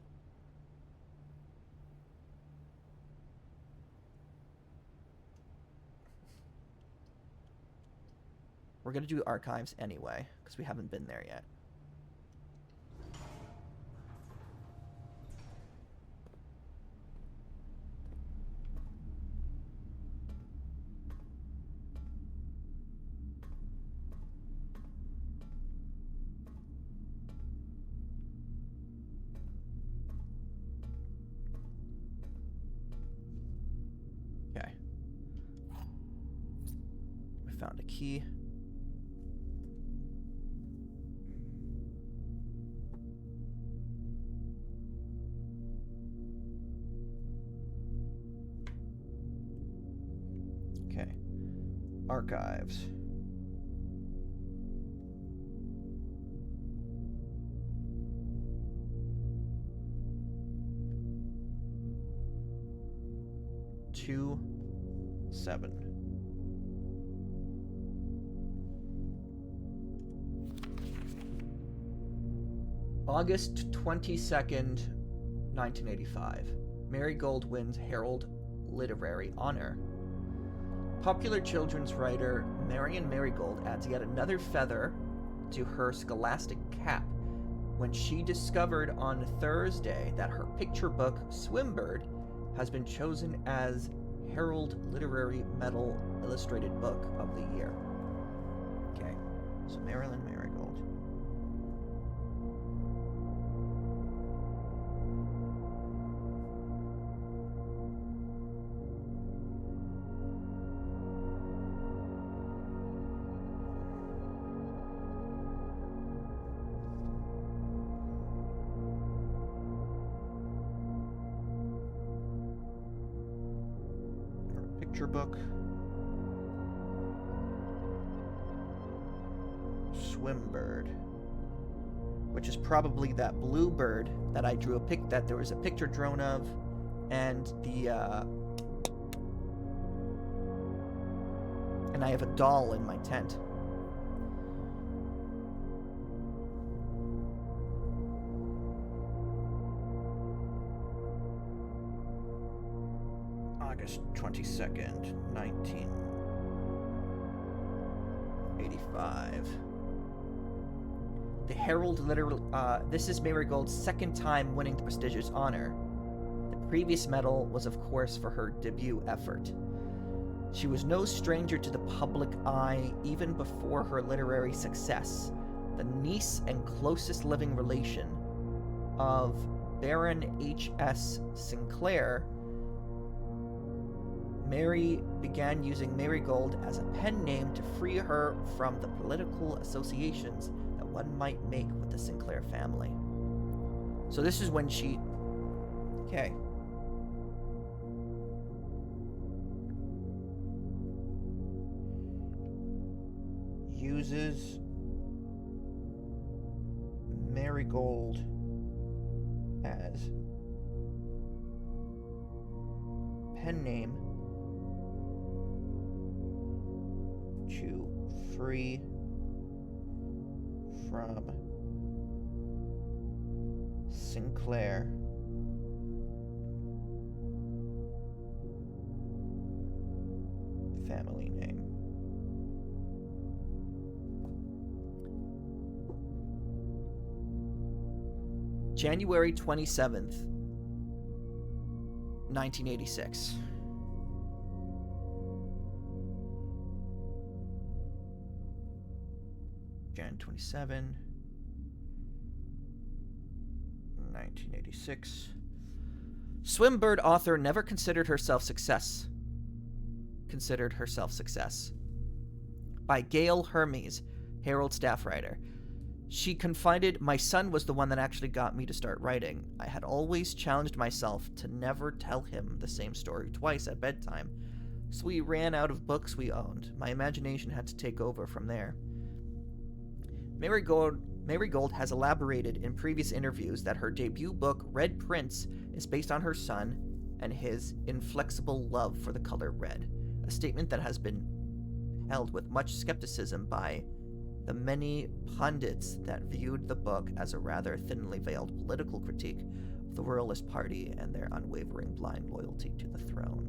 We're going to do archives anyway, because we haven't been there yet. Okay. We found a key. Okay. Archives. Two, 7. August 22nd, 1985. Marigold wins Herald Literary Honor. Popular children's writer Marion Marigold adds yet another feather to her scholastic cap when she discovered on Thursday that her picture book, Swimbird, has been chosen as Herald Literary Medal Illustrated Book of the Year. Okay, so Marilyn Marigold. Picture book. Swimbird, which is probably that blue bird that I drew that there was a picture drawn of, and and I have a doll in my tent. August 22nd, 1985. The Herald this is Marigold's second time winning the prestigious honor. The previous medal was, of course, for her debut effort. She was no stranger to the public eye even before her literary success. The niece and closest living relation of Baron H.S. Sinclair, Mary began using Marigold as a pen name to free her from the political associations that one might make with the Sinclair family. So this is when she... Okay. Uses Marigold as pen name to free from Sinclair family name. January 27th, 1986. Jan 27, 1986. Swimbird author never considered herself success. By Gail Hermes, Herald staff writer. She confided, "My son was the one that actually got me to start writing. I had always challenged myself to never tell him the same story twice at bedtime. So we ran out of books we owned. My imagination had to take over from there." Marigold has elaborated in previous interviews that her debut book, Red Prince, is based on her son and his inflexible love for the color red, a statement that has been held with much skepticism by the many pundits that viewed the book as a rather thinly veiled political critique of the Royalist Party and their unwavering blind loyalty to the throne.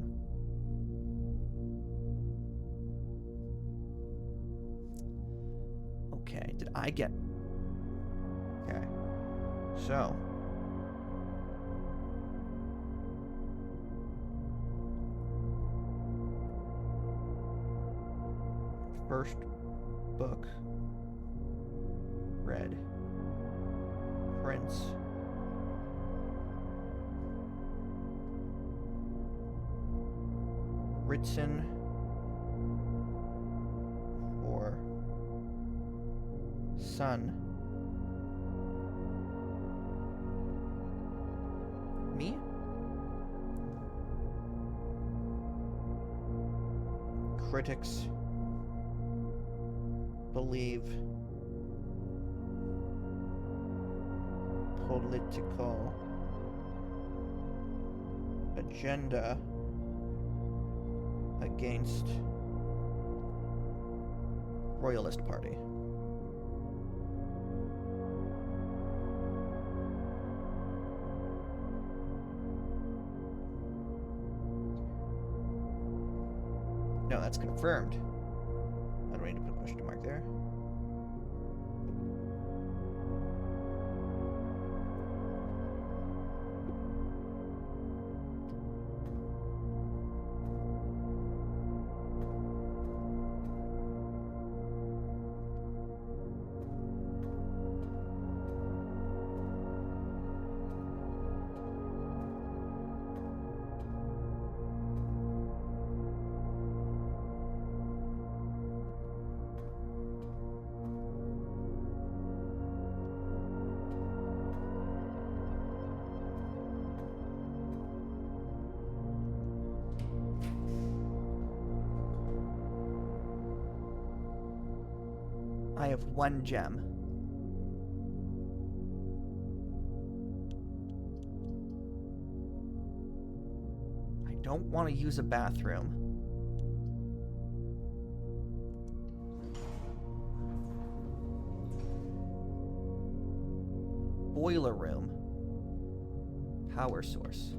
Okay, did I get... Okay, so... First book, Red Prince. Written for son. Me? Critics believe political agenda against Royalist Party. No, that's confirmed. I don't need to put a question mark there. I have 1 gem. I don't want to use a bathroom. Boiler room. Power source.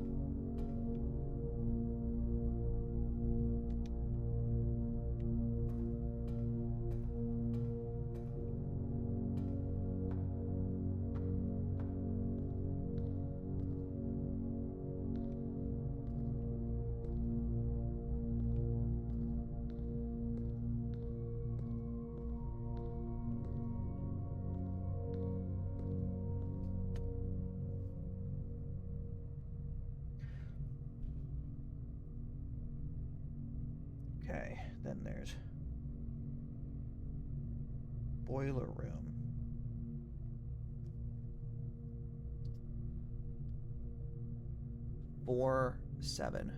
Okay, then there's boiler room. Four, 7.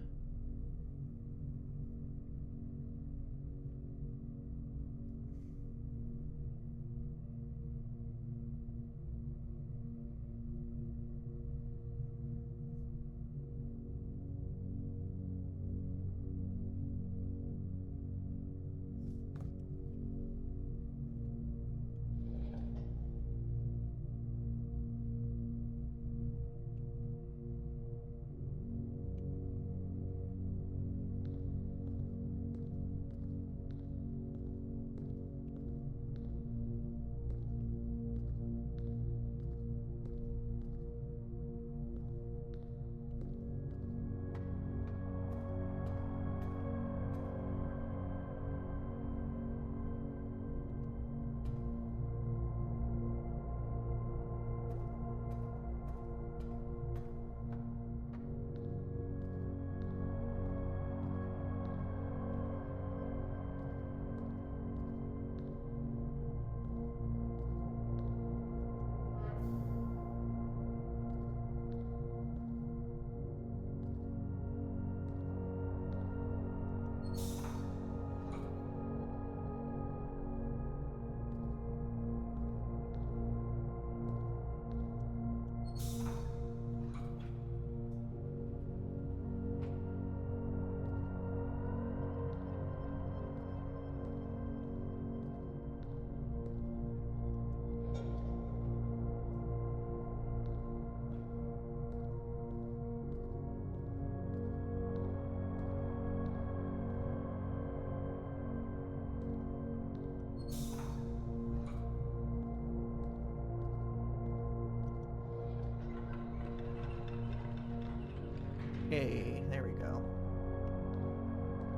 Hey, there we go.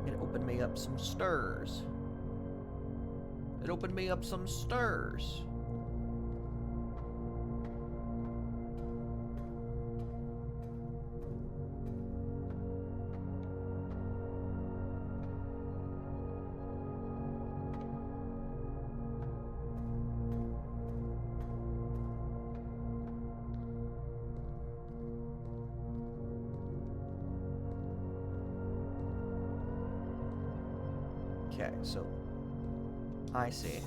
It opened me up some stairs. It opened me up some stairs. Okay, so I see.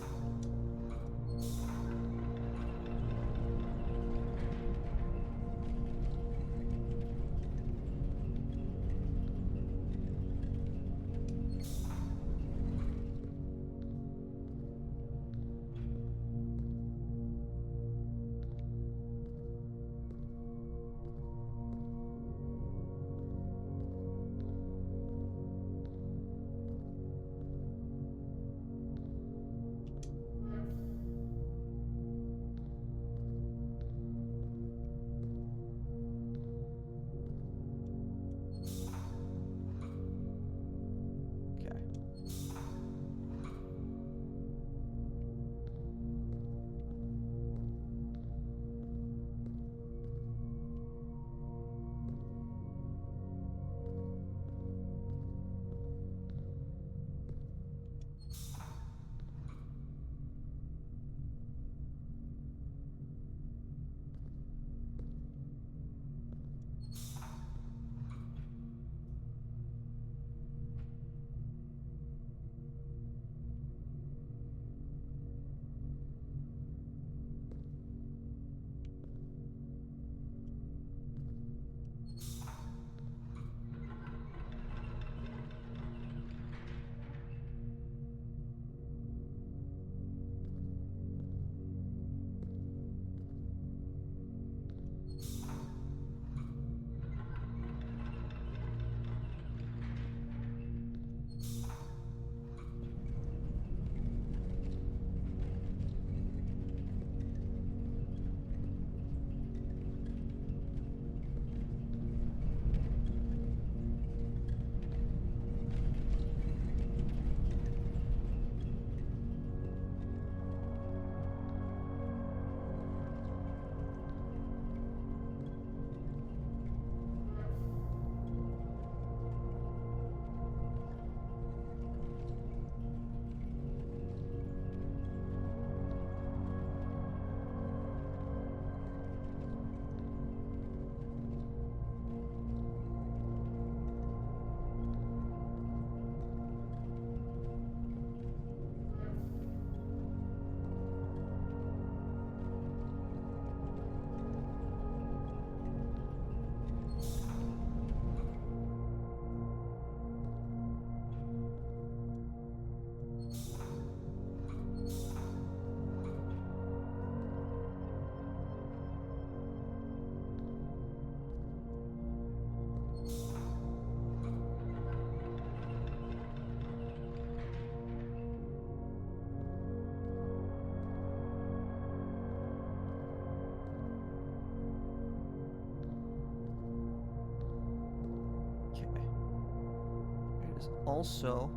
also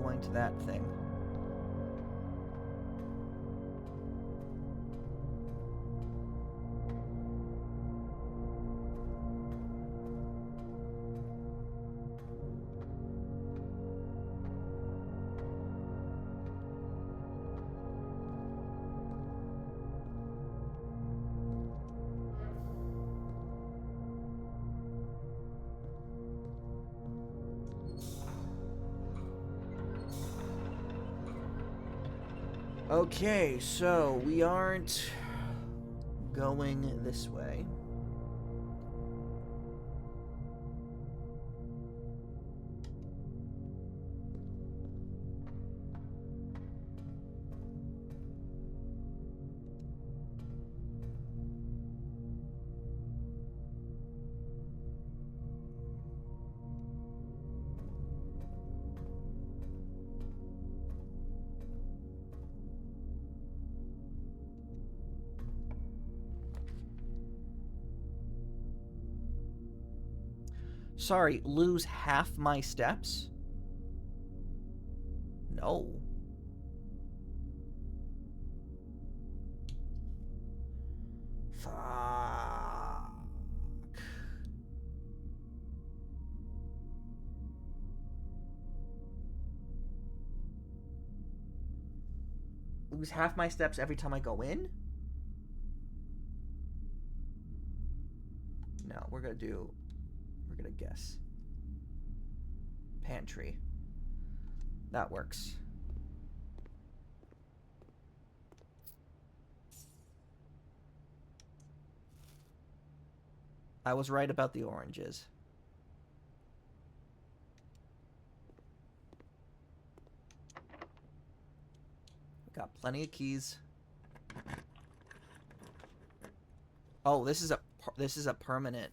going to that thing. Okay, so we aren't going this way. Sorry, lose half my steps? No. Fuck. Lose half my steps every time I go in? No, we're gonna guess. Pantry. That works. I was right about the oranges. Got plenty of keys. Oh, this is a permanent.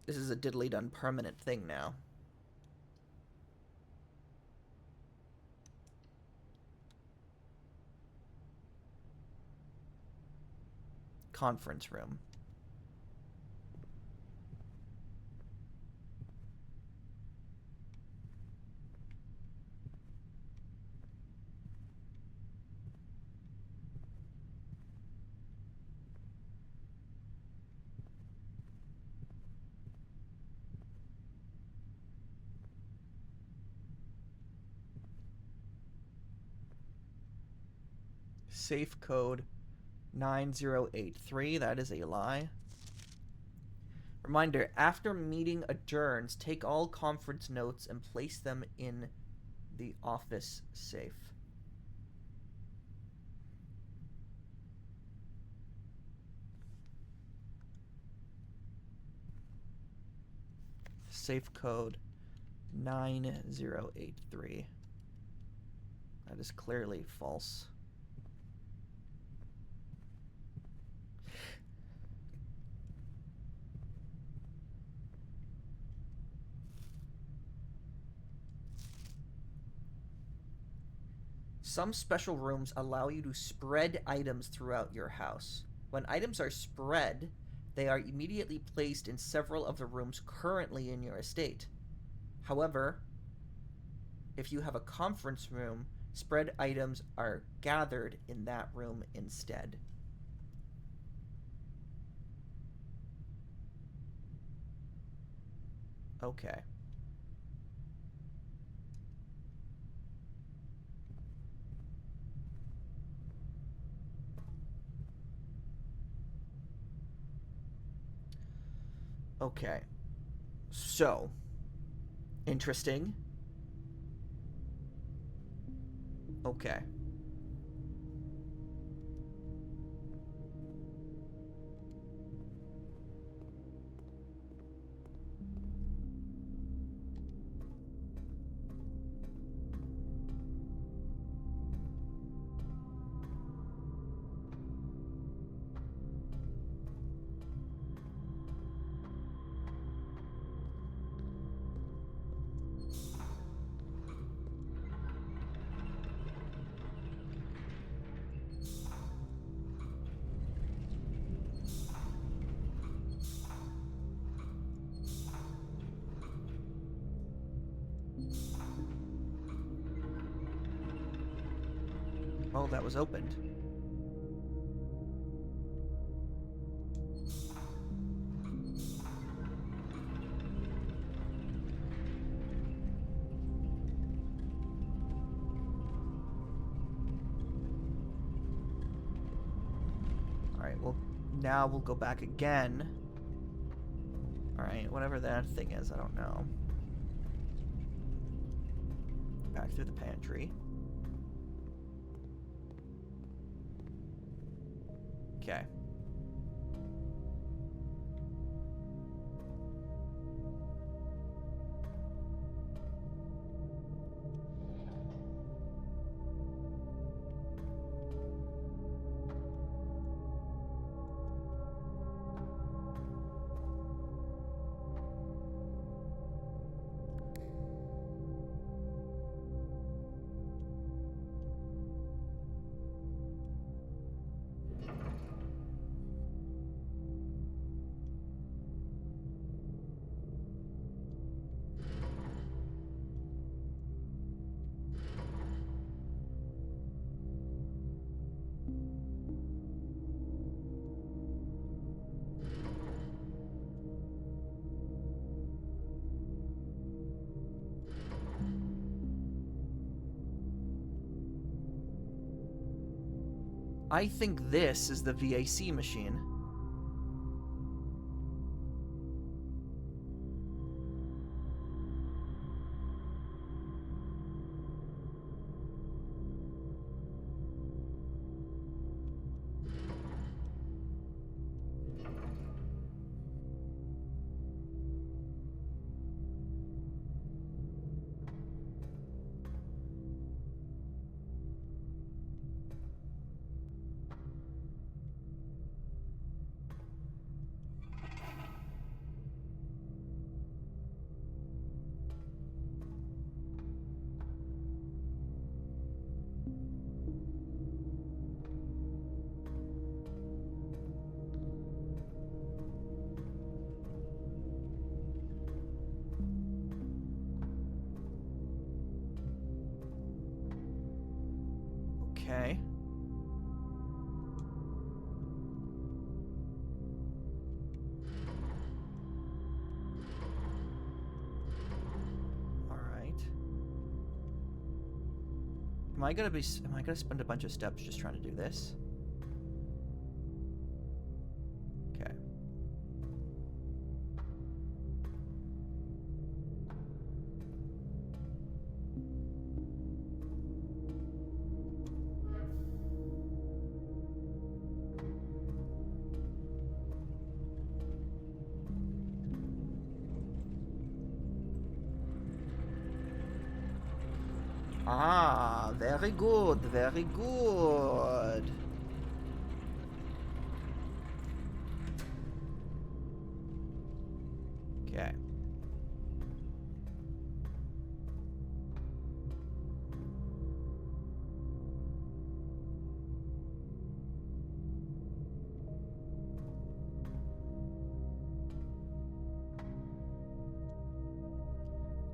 This is a diddly done permanent thing now. Conference room. Safe code 9083. That is a lie. Reminder, after meeting adjourns, take all conference notes and place them in the office safe. Safe code 9083. That is clearly false. Some special rooms allow you to spread items throughout your house. When items are spread, they are immediately placed in several of the rooms currently in your estate. However, if you have a conference room, spread items are gathered in that room instead. Okay. Okay. So, interesting. Okay. Oh, that was opened. Alright, well, now we'll go back again. Alright, whatever that thing is, I don't know. Back through the pantry. Okay. I think this is the VAC machine. Okay. All right. Am I gonna spend a bunch of steps just trying to do this? Okay. Ah, very good, very good. Okay.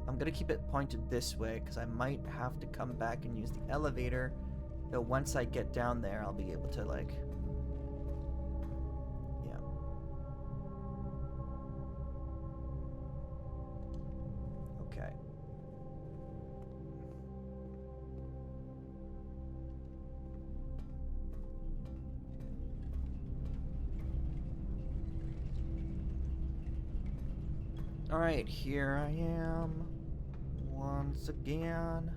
I'm gonna keep it pointed this way because I might have to come back and use the elevator. Though once I get down there, I'll be able to, like... Yeah. Okay. Alright, here I am. Once again.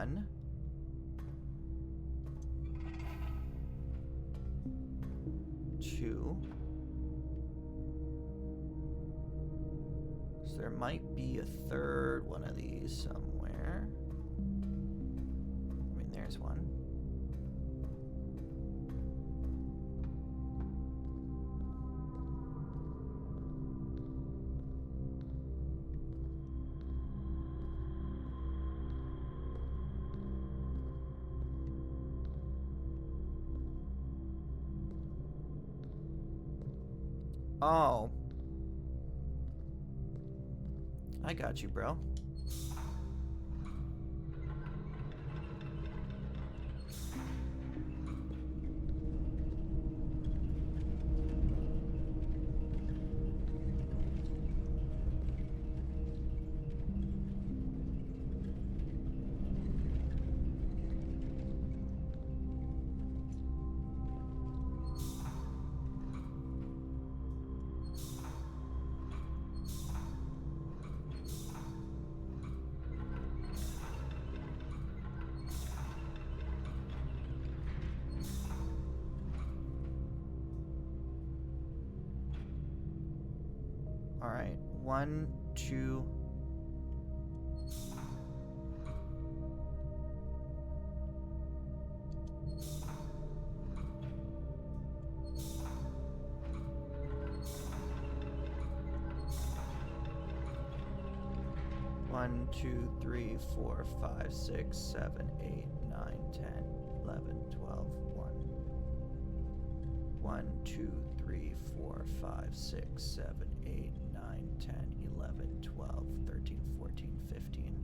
1. Two. So there might be a third one of these somewhere. I mean, there's one. Oh. I got you, bro. All right, 1, 2. One, 2, 3, 4, 5, 6, 7, 8, 9, 10, 11, 12, 1, 2, 3, 4, 5, 6, 7, 8, 9, 10, 11, 12, 13, 14, 15.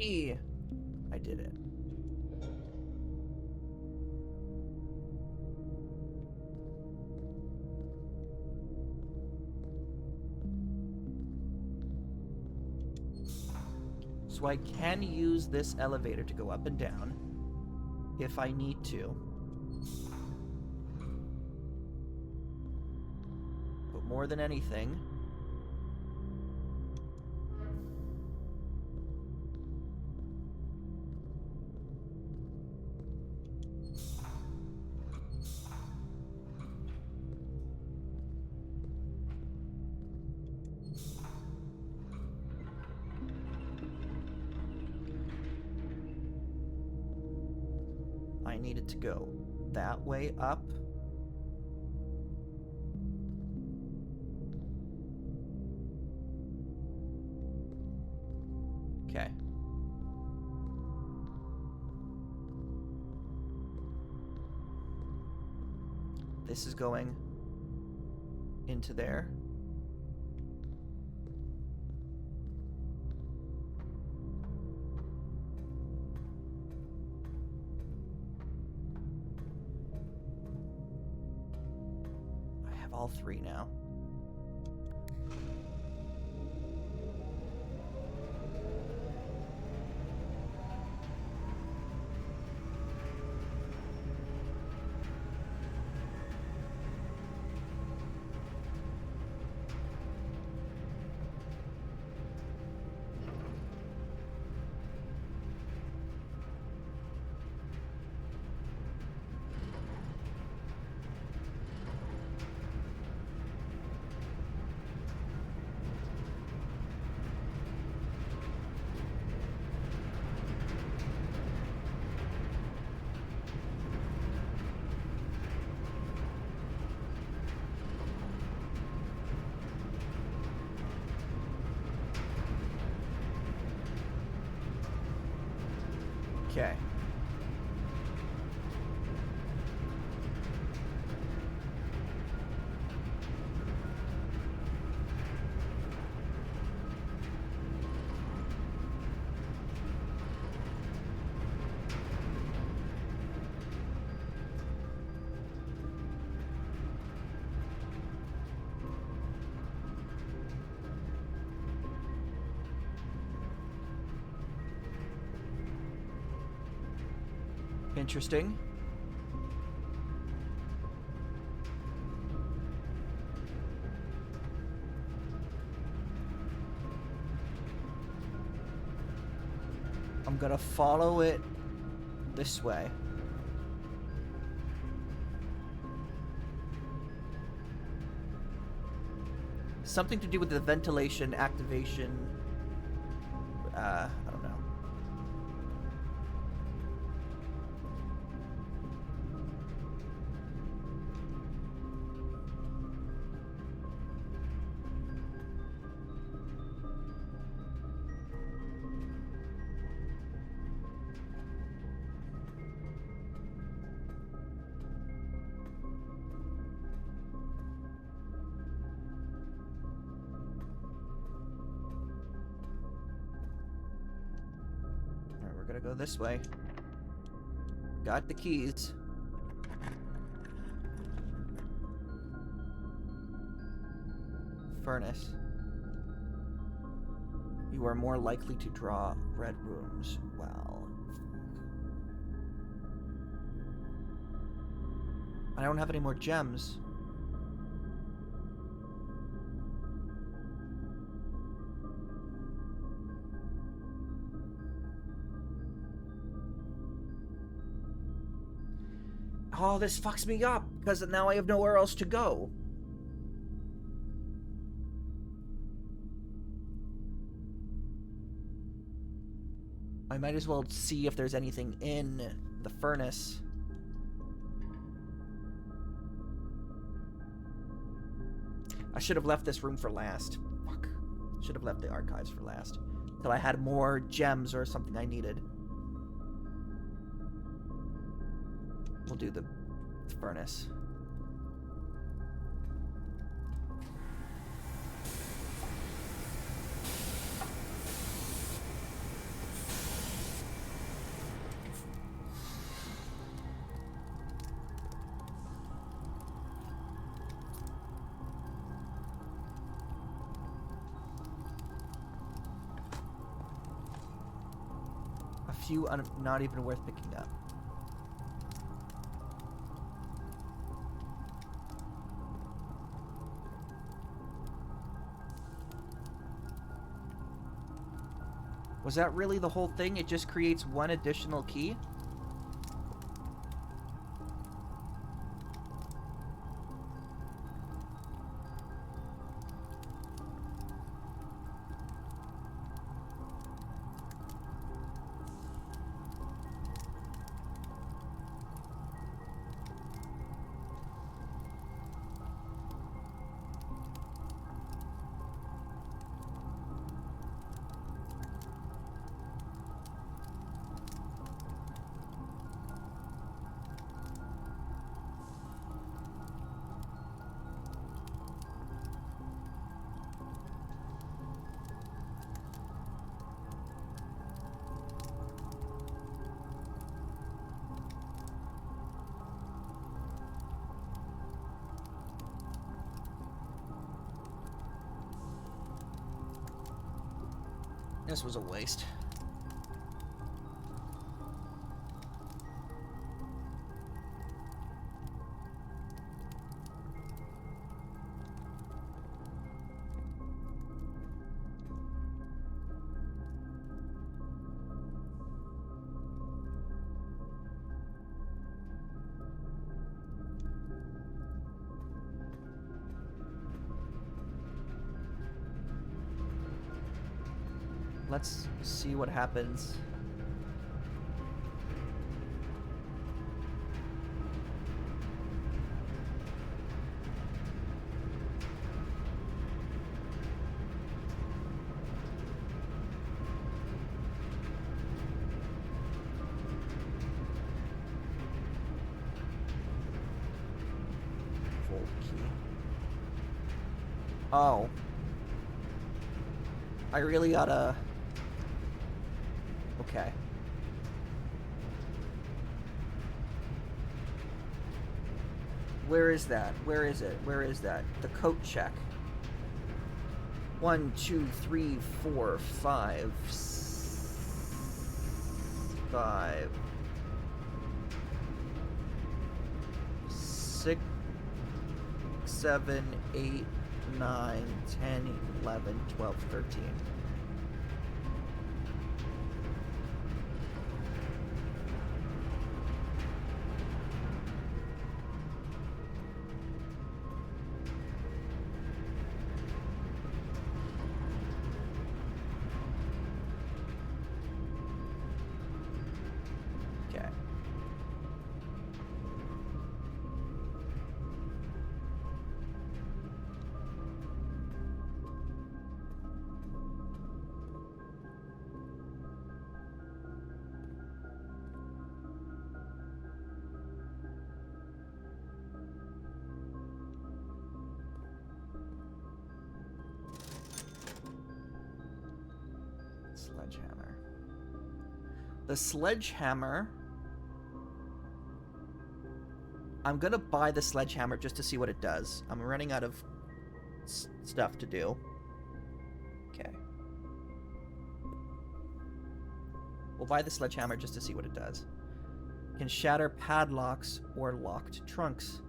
Hey, I did it. So I can use this elevator to go up and down if I need to. But more than anything, I needed to go that way up. Okay. This is going into there. I have all 3 now. Okay. Interesting. I'm gonna follow it this way. Something to do with the ventilation activation. I don't know. Alright, we're gonna go this way. Got the keys. Furnace. You are more likely to draw red rooms. Well, I don't have any more gems. Oh, this fucks me up because now I have nowhere else to go. I might as well see if there's anything in the furnace. I should have left this room for last. Fuck. Should have left the archives for last. Till I had more gems or something I needed. We'll do the furnace. A few not even worth picking up. Was that really the whole thing? It just creates one additional key? This was a waste. Let's see what happens. Oh. I really gotta... Okay. Where is that? Where is it? Where is that? The coat check. 1, 2, 3, 4, 5, 5, 6, 7, 8, 9, 10, 11, 12, 13. Sledgehammer. The sledgehammer... I'm gonna buy the sledgehammer just to see what it does. I'm running out of stuff to do. Okay. We'll buy the sledgehammer just to see what it does. Can shatter padlocks or locked trunks.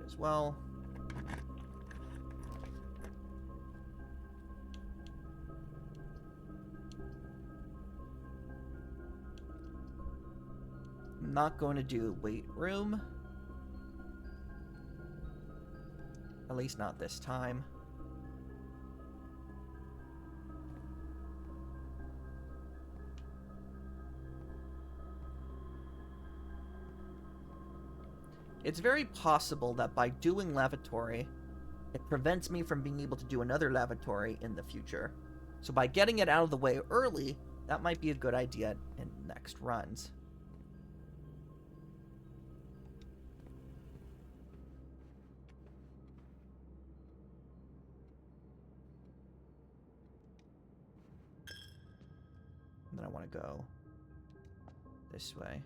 As well. I'm not going to do weight room. At least not this time. It's very possible that by doing lavatory, it prevents me from being able to do another lavatory in the future. So by getting it out of the way early, that might be a good idea in next runs. And then I want to go this way.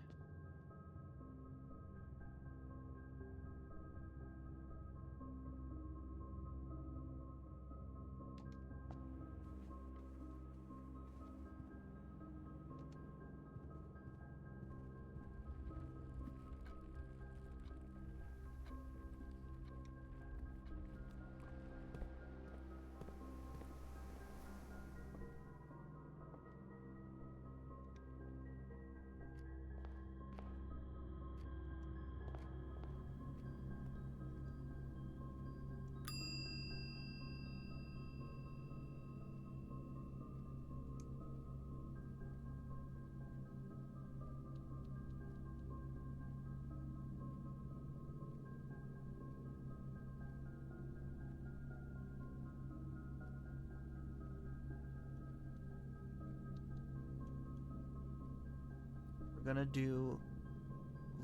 We're gonna do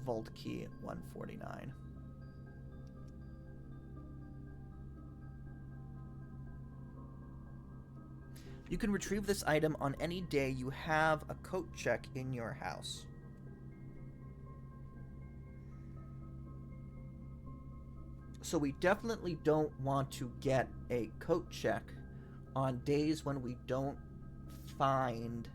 Vault Key 149. You can retrieve this item on any day you have a coat check in your house. So we definitely don't want to get a coat check on days when we don't find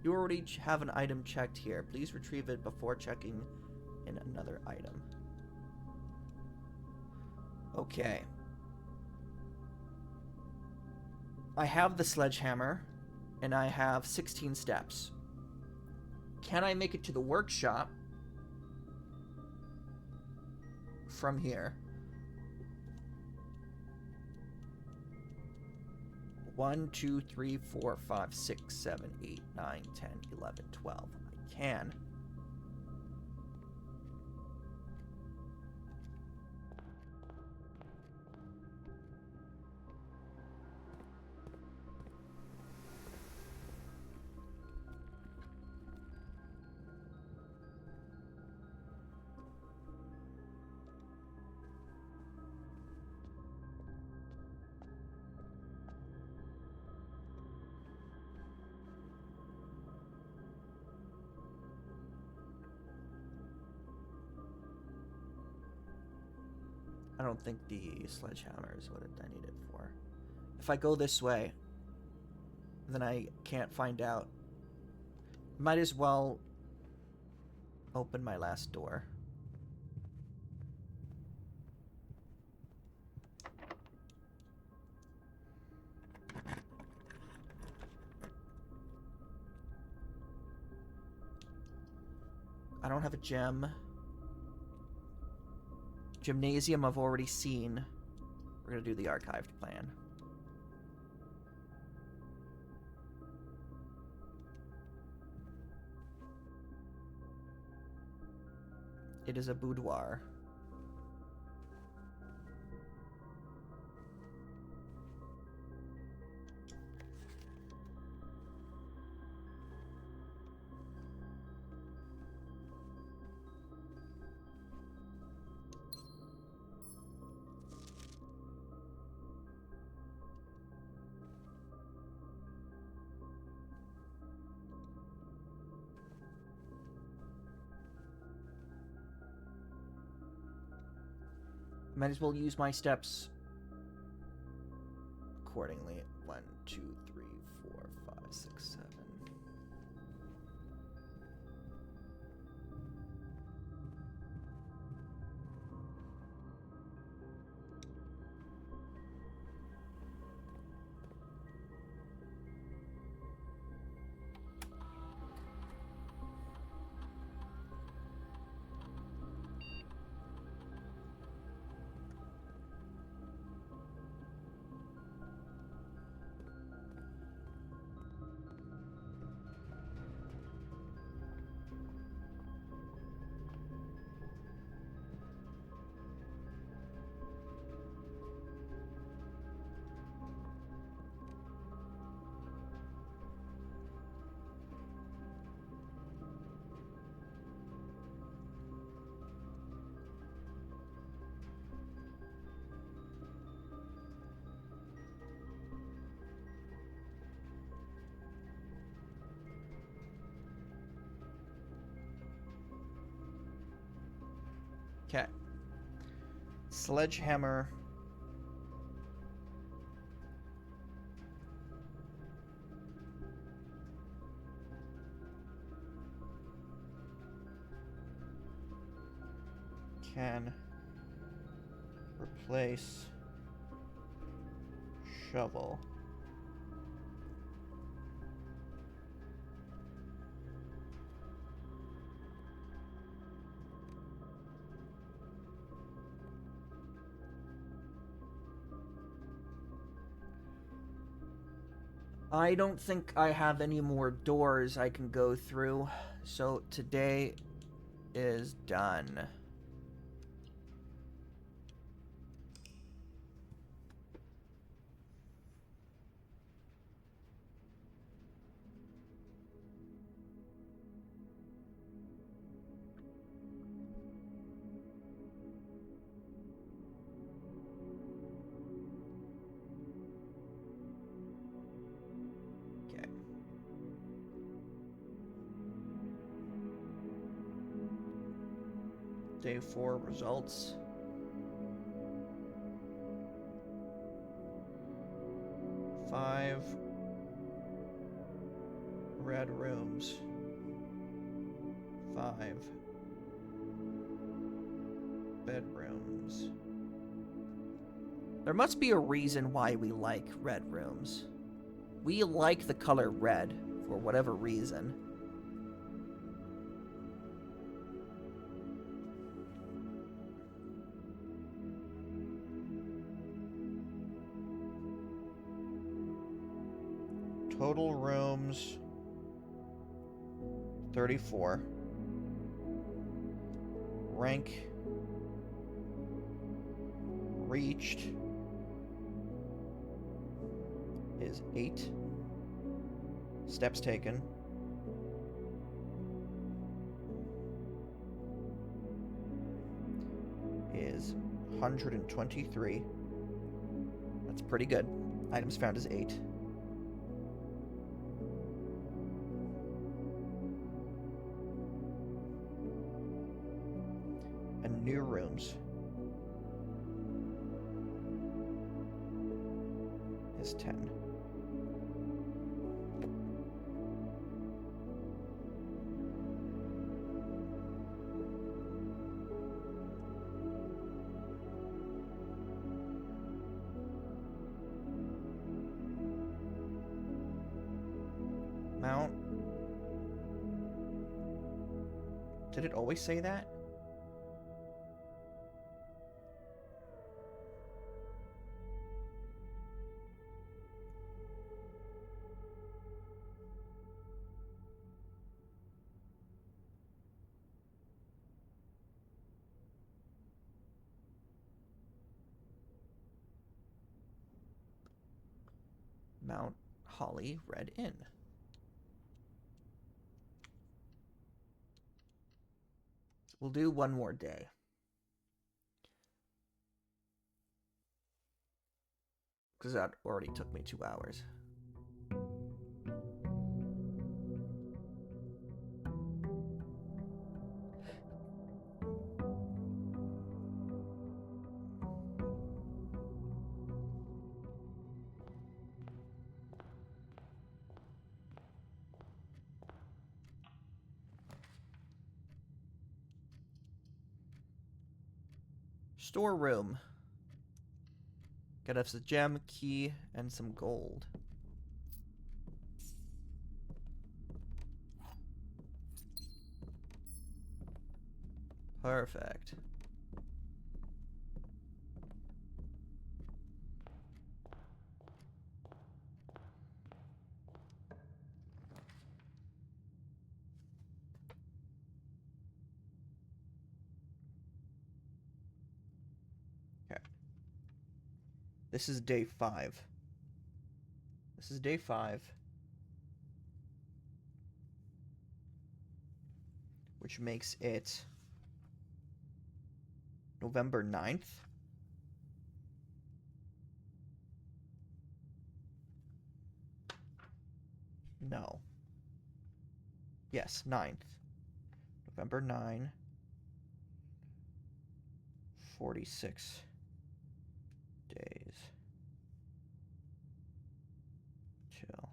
You already have an item checked here. Please retrieve it before checking in another item. Okay. I have the sledgehammer, and I have 16 steps. Can I make it to the workshop from here? 1, 2, 3, 4, 5, 6, 7, 8, 9, 10, 11, 12. I can. I don't think the sledgehammer is what I need it for. If I go this way, then I can't find out. Might as well open my last door. I don't have a gem. Gymnasium I've already seen. We're gonna do the archived plan. It is a boudoir. Might as well use my steps accordingly. 1, 2, 3, 4, 5, 6, 7. Okay. Sledgehammer. Can replace shovel. I don't think I have any more doors I can go through, so today is done. Day 4 results. Five red rooms. 5 Bedrooms. There must be a reason why we like red rooms. We like the color red for whatever reason. Total rooms 34. Rank reached is 8. Steps taken is 123. That's pretty good. Items found is 8. And new rooms is 10. Mount. Did it always say that? Mount Holly Red Inn. We'll do one more day. Because that already took me 2 hours. Storeroom. Got us a gem, key, and some gold. Perfect. This is day 5. This is day 5. Which makes it November 9th. No. Yes, 9th. November 9. 46 days till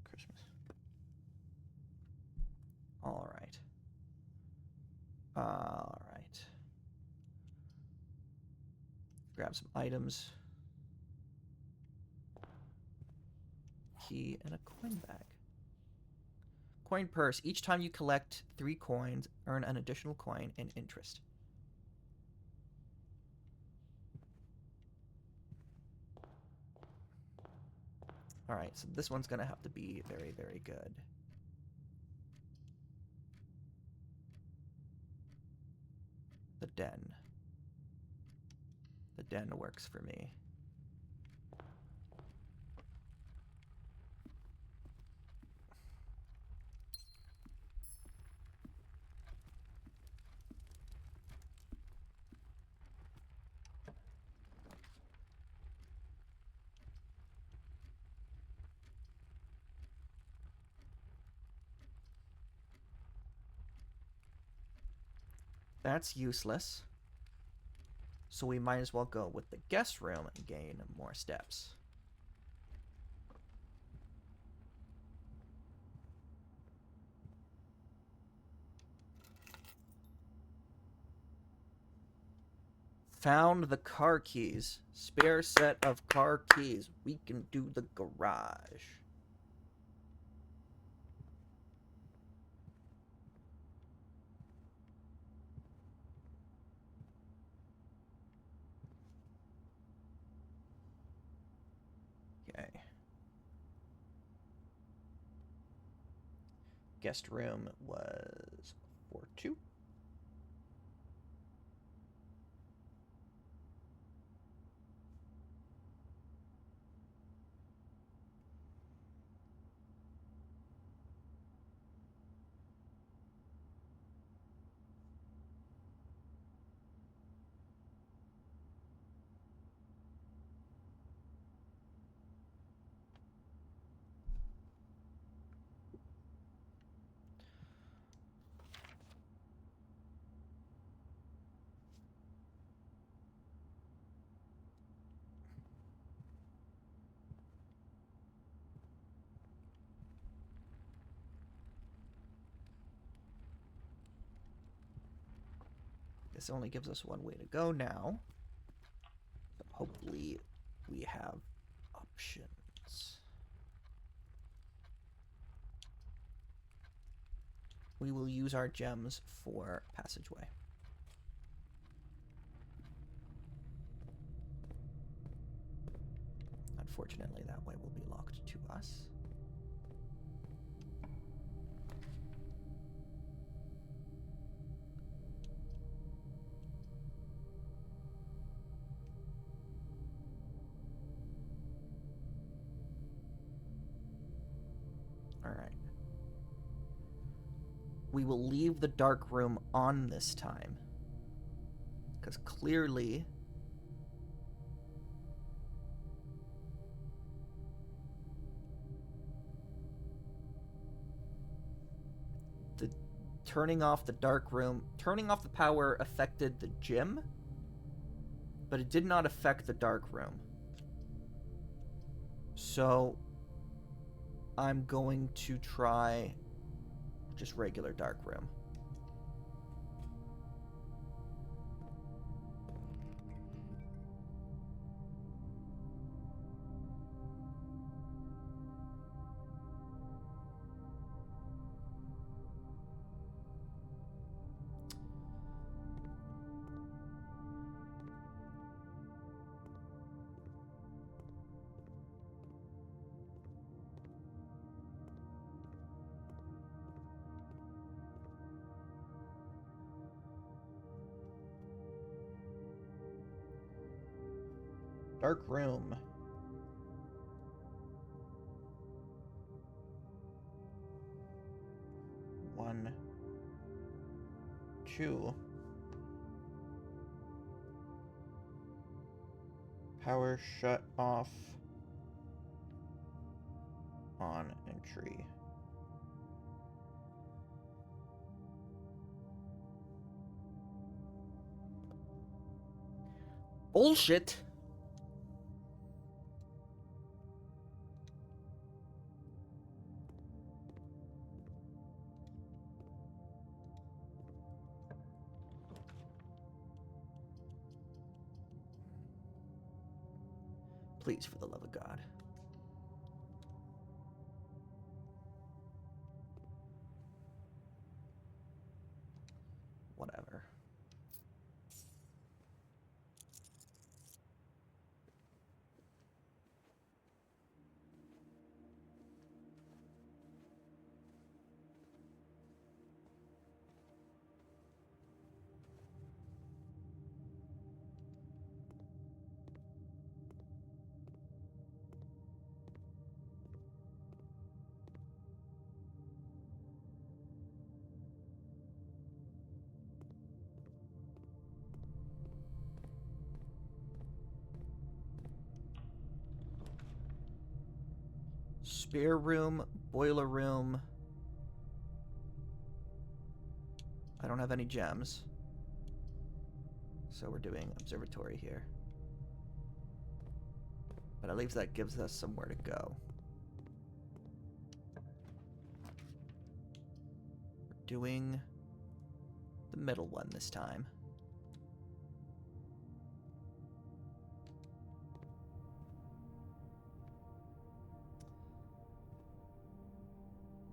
Christmas. All right. All right. Grab some items. Key and a coin bag. Coin purse. Each time you collect 3 coins, earn an additional coin and interest. Alright, so this one's gonna have to be very, very good. The den. The den works for me. That's useless. So we might as well go with the guest room and gain more steps. Found the car keys. Spare set of car keys. We can do the garage. Okay. Guest room was 4-2. This only gives us one way to go now. So hopefully we have options. We will use our gems for passageway. Unfortunately, that way will be locked to us. All right. We will leave the dark room on this time. Because clearly... turning off the dark room, turning off the power affected the gym, but it did not affect the dark room. So I'm going to try just regular dark room. Dark room. One, two. Power shut off on entry. Bullshit. Please, for the love of God. Whatever. Spare room, boiler room. I don't have any gems. So we're doing observatory here. But at least that gives us somewhere to go. We're doing the middle one this time.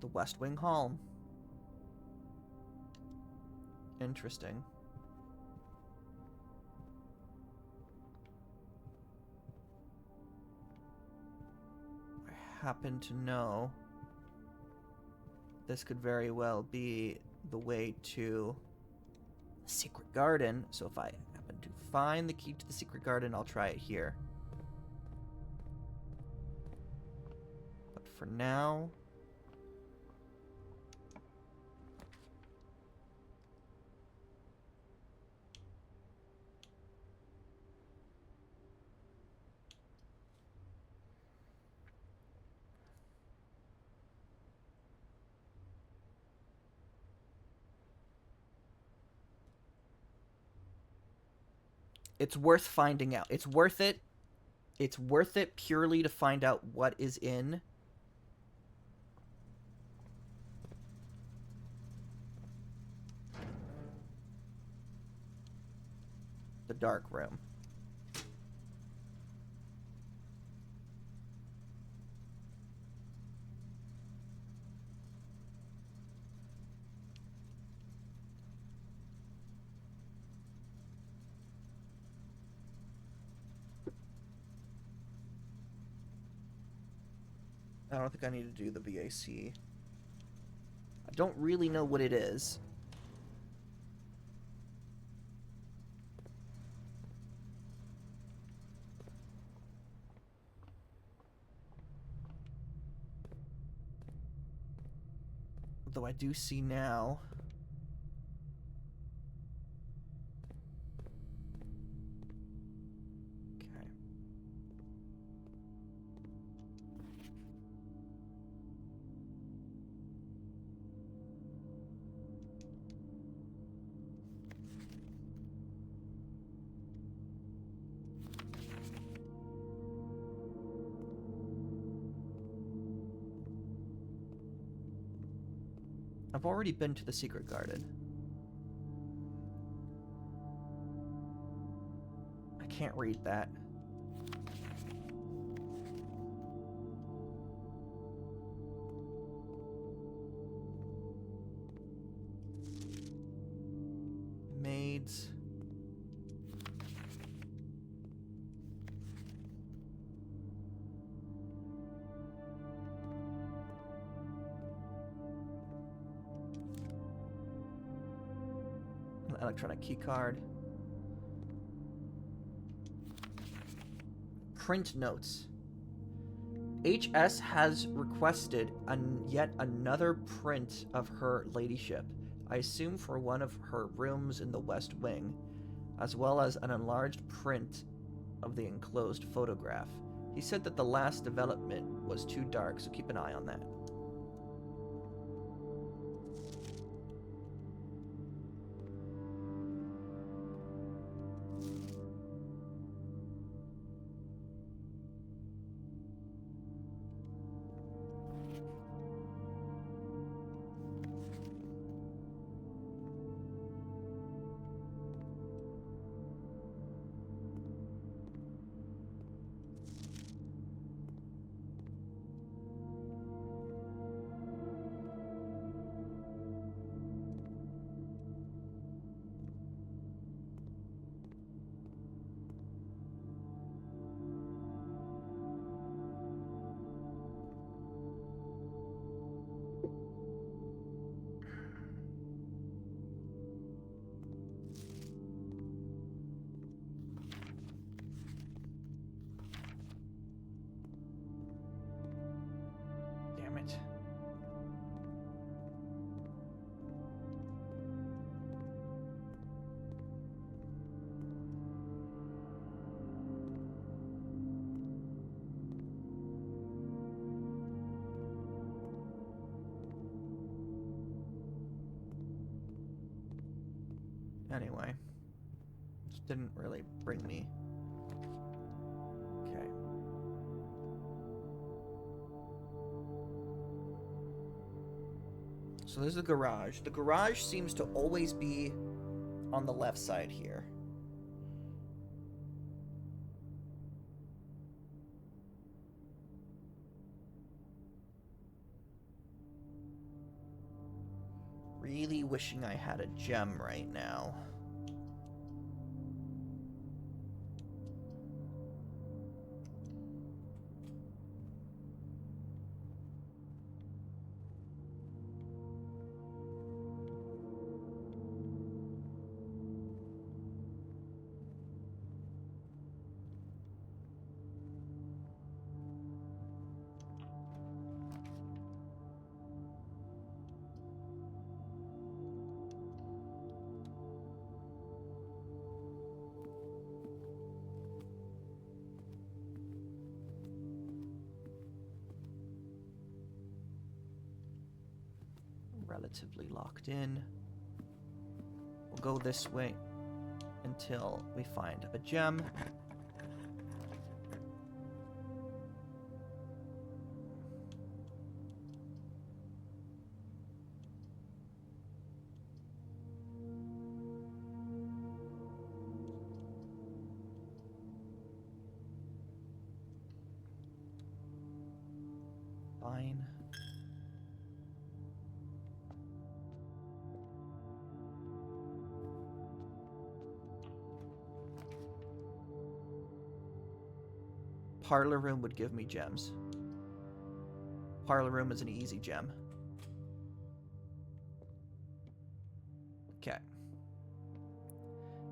The West Wing Hall. Interesting. I happen to know this could very well be the way to the secret garden. So if I happen to find the key to the secret garden, I'll try it here. But for now... it's worth finding out. It's worth it. It's worth it purely to find out what is in the dark room. I don't think I need to do the VAC. I don't really know what it is. Though I do see now... Okay. I've already been to the secret garden. I can't read that. Maids. Electronic key card. Print notes. HS has requested yet another print of her ladyship, I assume for one of her rooms in the West Wing, as well as an enlarged print of the enclosed photograph. He said that the last development was too dark, so keep an eye on that. Damn it. Anyway, this didn't really bring me. Okay. So there's the garage. The garage seems to always be on the left side here. really wishing I had a gem right now. Relatively locked in. We'll go this way until we find a gem. Fine. Parlor room would give me gems. Parlor room is an easy gem. Okay.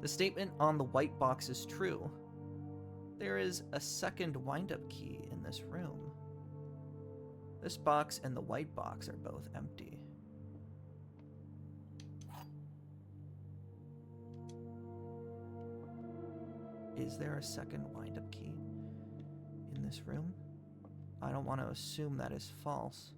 The statement on the white box is true. There is a second wind-up key in this room. This box and the white box are both empty. Is there a second wind-up key in this room? I don't want to assume that is false.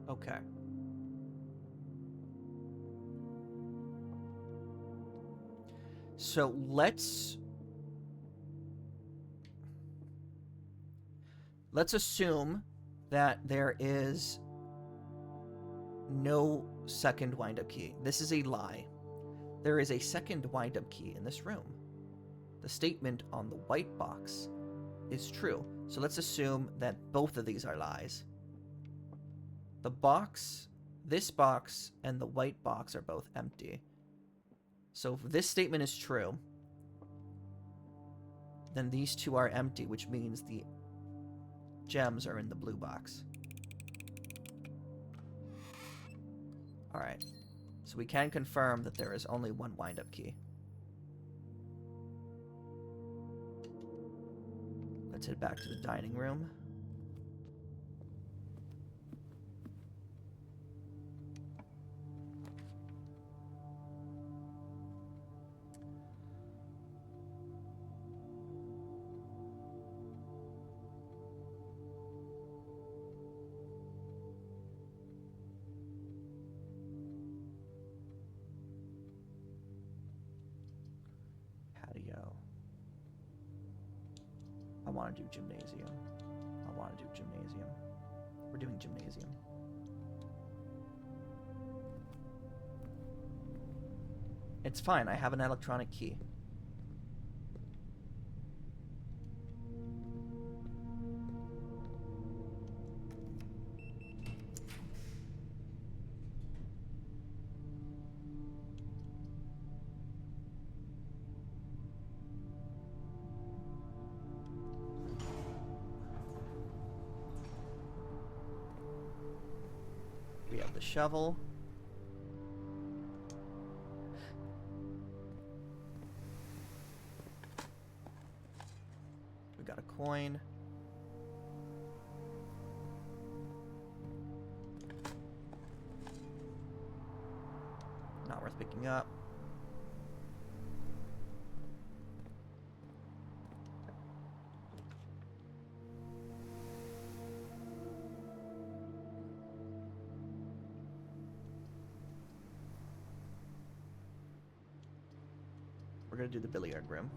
Okay. So let's assume that there is no second wind-up key. This is a lie. There is a second wind-up key in this room. The statement on the white box is true. So let's assume that both of these are lies. The box, this box, and the white box are both empty. So if this statement is true, then these two are empty, which means the gems are in the blue box. Alright. So we can confirm that there is only one wind-up key. Let's head back to the dining room. Patio. I want to do gymnasium. I want to do gymnasium. We're doing gymnasium. It's fine. I have an electronic key. We have the shovel. We got a coin. Not worth picking up. gonna do the billiard room.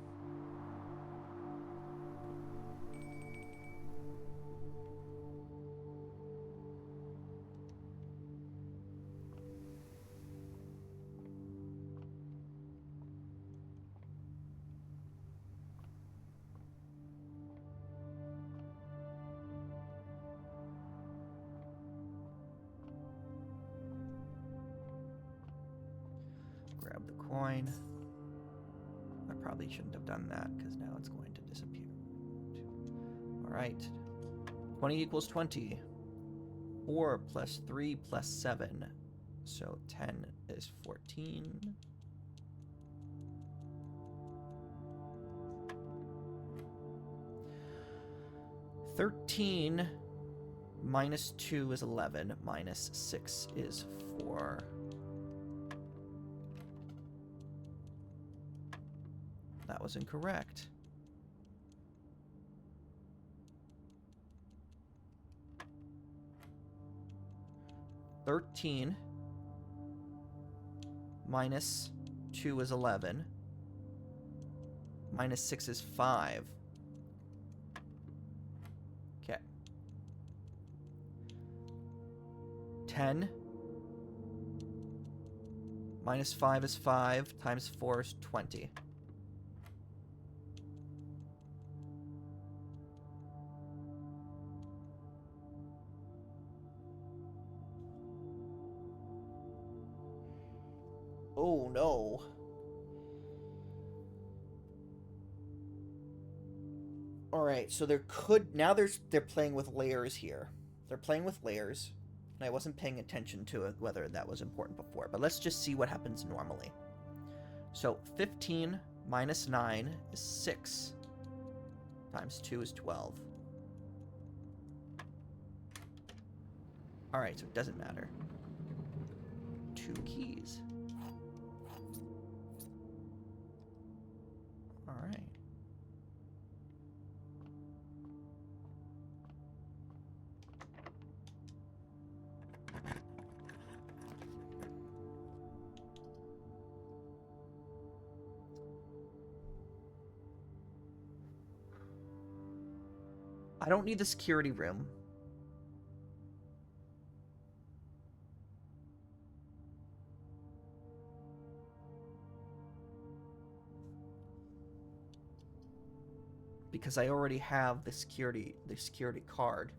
Grab the coin. I probably shouldn't have done that because now it's going to disappear. All right. 20 equals 20. 4 plus 3 plus 7. So 10 is 14. $13 minus 2 is 11. Minus 6 is 4. That was incorrect. $13 minus 2 is 11. Minus 6 is 5. Okay. 10 minus 5 is 5. Times 4 is 20. Oh no. All right, so they're playing with layers here. They're playing with layers, and I wasn't paying attention to it, whether that was important before. But let's just see what happens normally. So 15 minus 9 is 6. Times 2 is 12. All right, so it doesn't matter. 2 keys. All right. I don't need the security room. Because I already have the security card.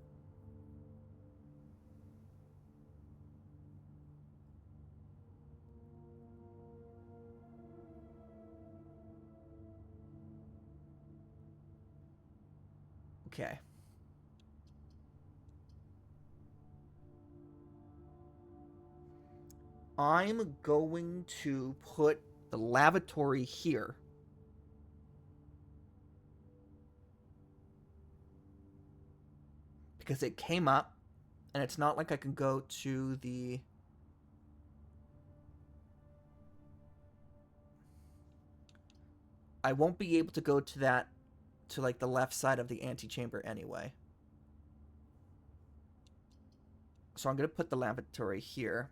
Okay. I'm going to put the lavatory here. Because it came up, and it's not like I can go to the... I won't be able to go to that, to like the left side of the antechamber anyway. So I'm going to put the lavatory here.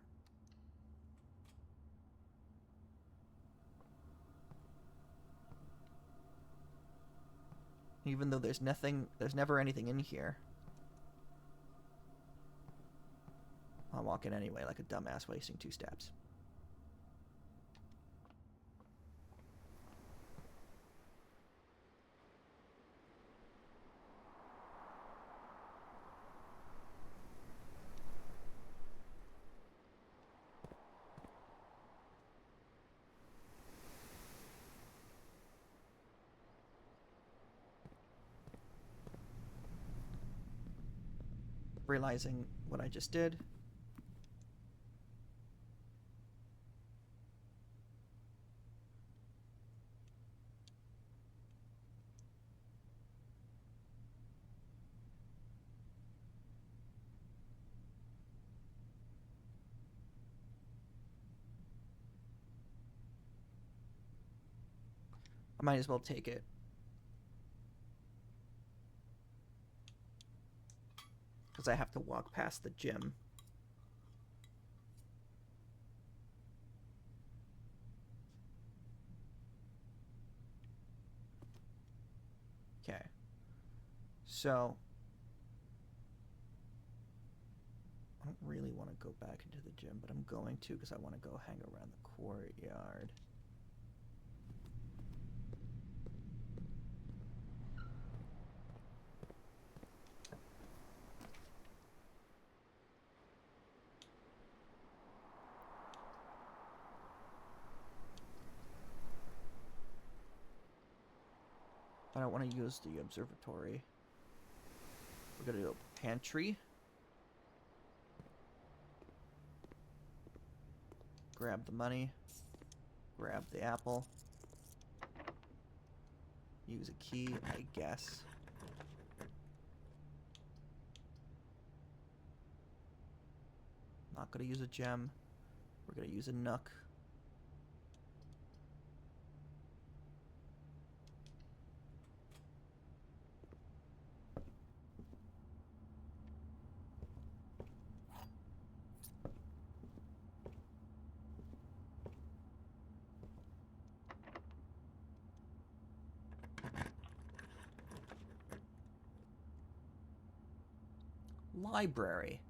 Even though there's never anything in here. I'll walk in anyway like a dumbass wasting 2 steps. Realizing what I just did. I might as well take it. Because I have to walk past the gym. So, I don't really want to go back into the gym, but I'm going to because I want to go hang around the courtyard. I don't want to use the observatory. We're going to do a pantry. Grab the money. Grab the apple. Use a key, I guess. Not going to use a gem. We're going to use a nook. Library.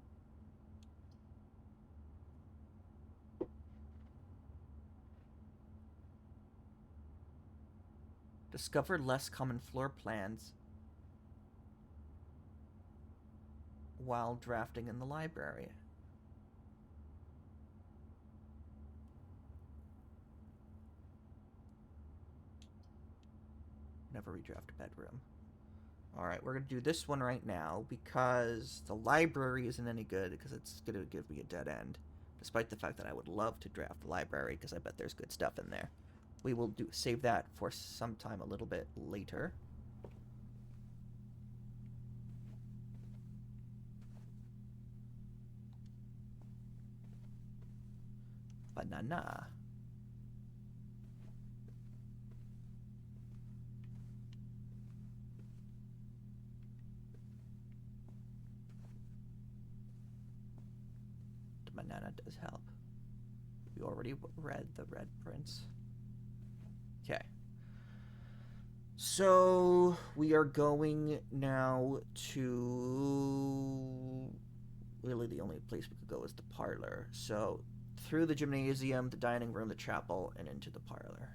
Discover less common floor plans while drafting in the library. Never redraft a bedroom. Alright, we're going to do this one right now because the library isn't any good because it's going to give me a dead end. Despite the fact that I would love to draft the library because I bet there's good stuff in there. We will save that for some time a little bit later. Banana. Banana does help. We already read the Red Prince. Okay. So we are going now to... Really the only place we could go is the parlor. So through the gymnasium, the dining room, the chapel, and into the parlor.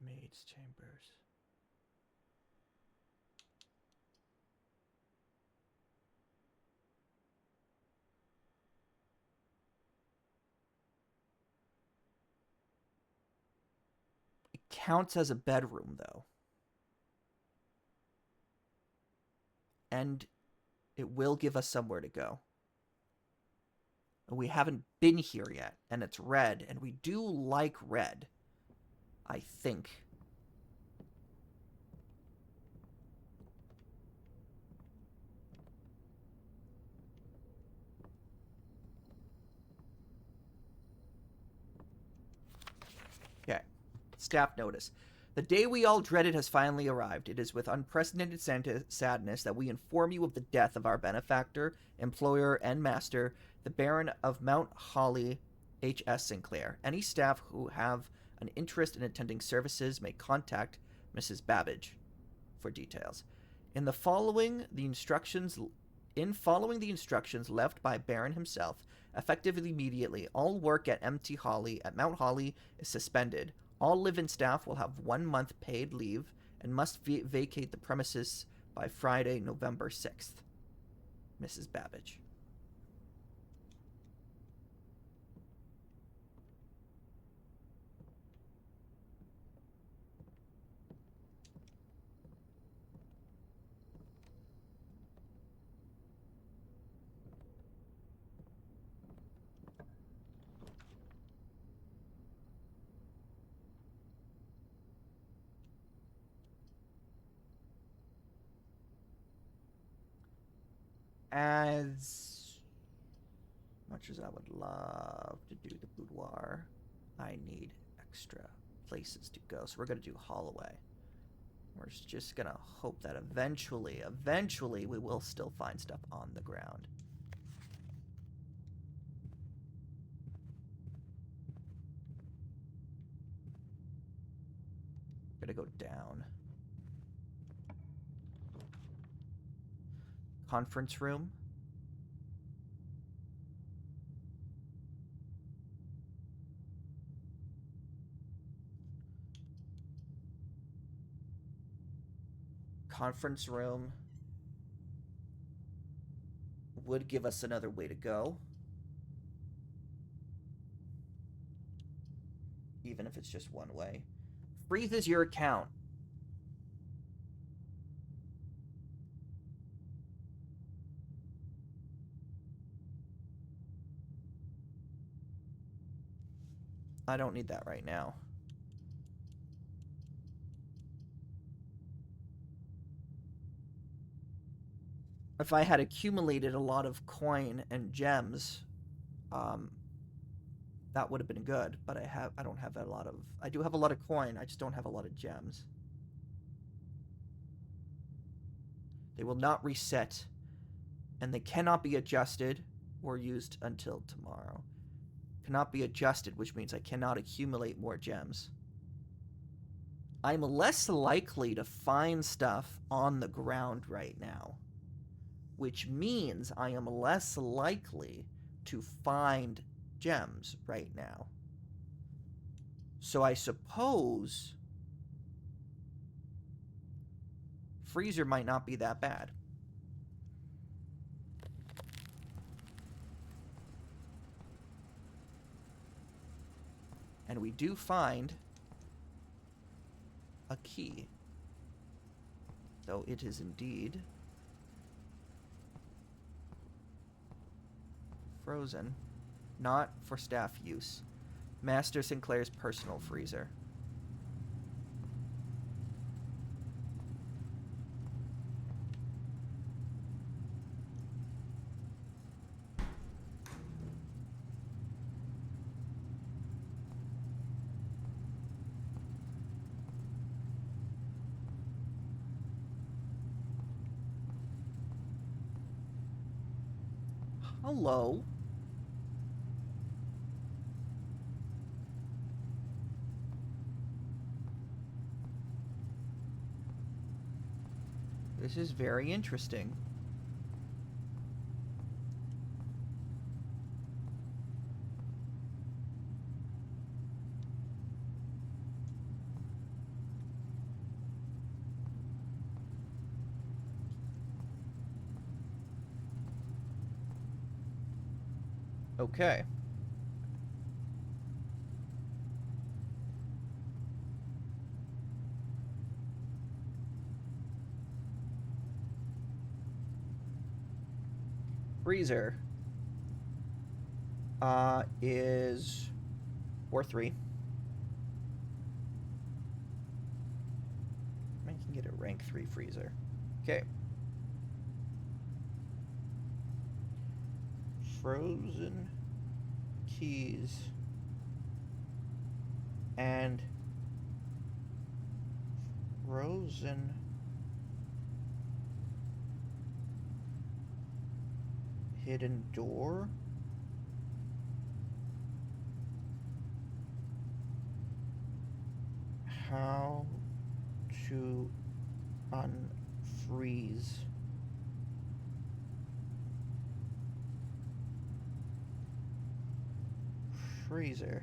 Maid's chambers. It counts as a bedroom, though. And it will give us somewhere to go. We haven't been here yet, and it's red, and we do like red. I think. Okay. Staff notice. The day we all dreaded has finally arrived. It is with unprecedented sadness that we inform you of the death of our benefactor, employer, and master, the Baron of Mount Holly, H.S. Sinclair. Any staff who have an interest in attending services may contact Mrs. Babbage for details. In following the instructions left by Baron himself, effective immediately, all work at Mount Holly is suspended. All live-in staff will have 1 month paid leave and must vacate the premises by Friday, November 6th. Mrs. Babbage. as much as I would love to do the boudoir, I need extra places to go. So we're going to do Holloway. We're just going to hope that eventually we will still find stuff on the ground. Gonna go down. Conference room. Conference room would give us another way to go. Even if it's just one way. Freezes your account. I don't need that right now. If I had accumulated a lot of coin and gems, that would have been good, but I don't have a lot of... I do have a lot of coin, I just don't have a lot of gems. They will not reset, and they cannot be adjusted or used until tomorrow. Cannot be adjusted, which means I cannot accumulate more gems. I'm less likely to find stuff on the ground right now, which means I am less likely to find gems right now. So I suppose freezer might not be that bad. And we do find a key. Though it is indeed frozen. Not for staff use. Master Sinclair's personal freezer. Hello. This is very interesting. Okay. Freezer is 4-3. I can get a rank 3 freezer. Okay. Frozen keys and frozen hidden door. How to unfreeze freezer.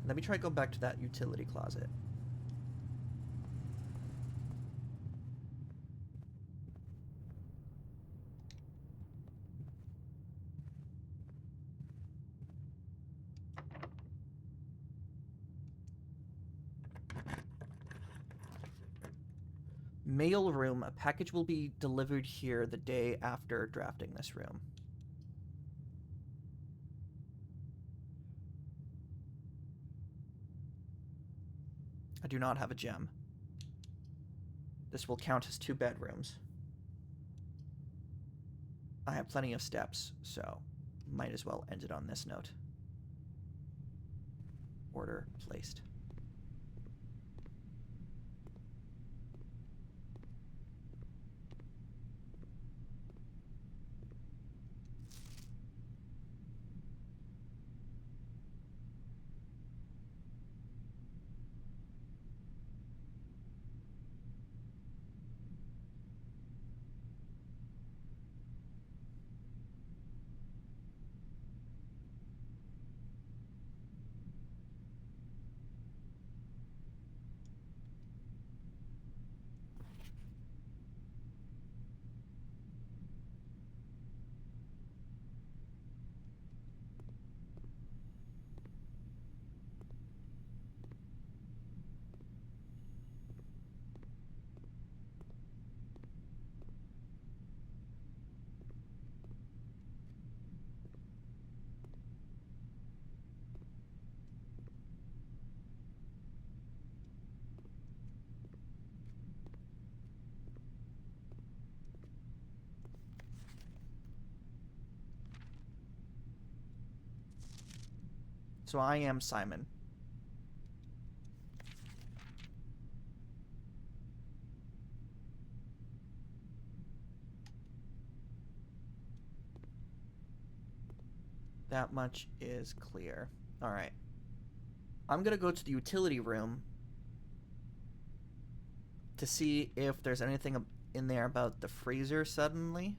Let me try going back to that utility closet. Mail room. A package will be delivered here the day after drafting this room. I do not have a gem. This will count as 2 bedrooms. I have plenty of steps, so might as well end it on this note. Order placed. So I am Simon. That much is clear. All right. I'm going to go to the utility room to see if there's anything in there about the freezer suddenly.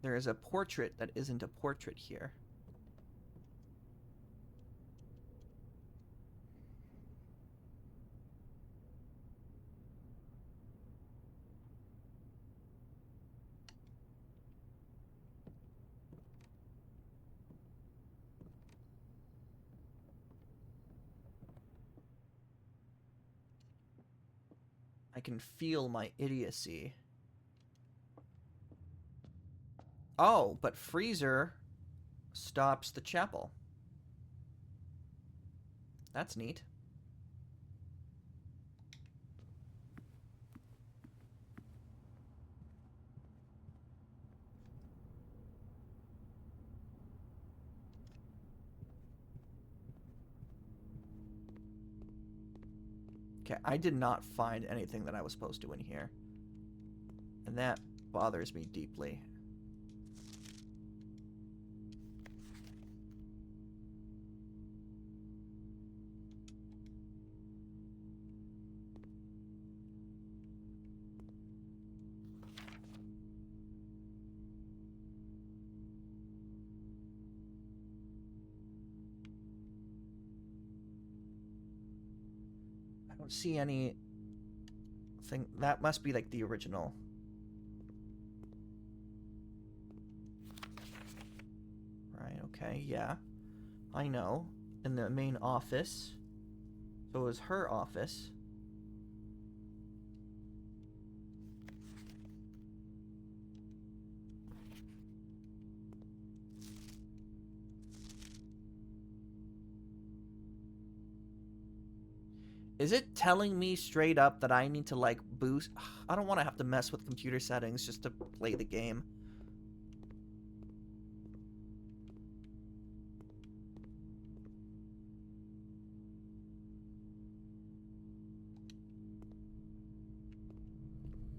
There is a portrait that isn't a portrait here. I can feel my idiocy. Oh, but freezer stops the chapel. That's neat. Okay, I did not find anything that I was supposed to in here. And that bothers me deeply. I don't see any thing. That must be like the original. Right, okay, yeah. I know. In the main office. So it was her office. Is it telling me straight up that I need to, like, boost? I don't want to have to mess with computer settings just to play the game.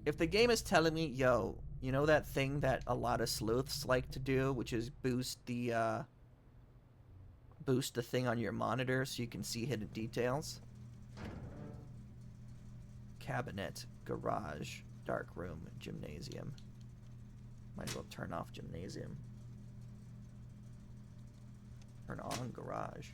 If the game is telling me, yo, you know that thing that a lot of sleuths like to do, which is boost the thing on your monitor so you can see hidden details? cabinet, garage, dark room, gymnasium. Might as well turn off gymnasium. Turn on garage.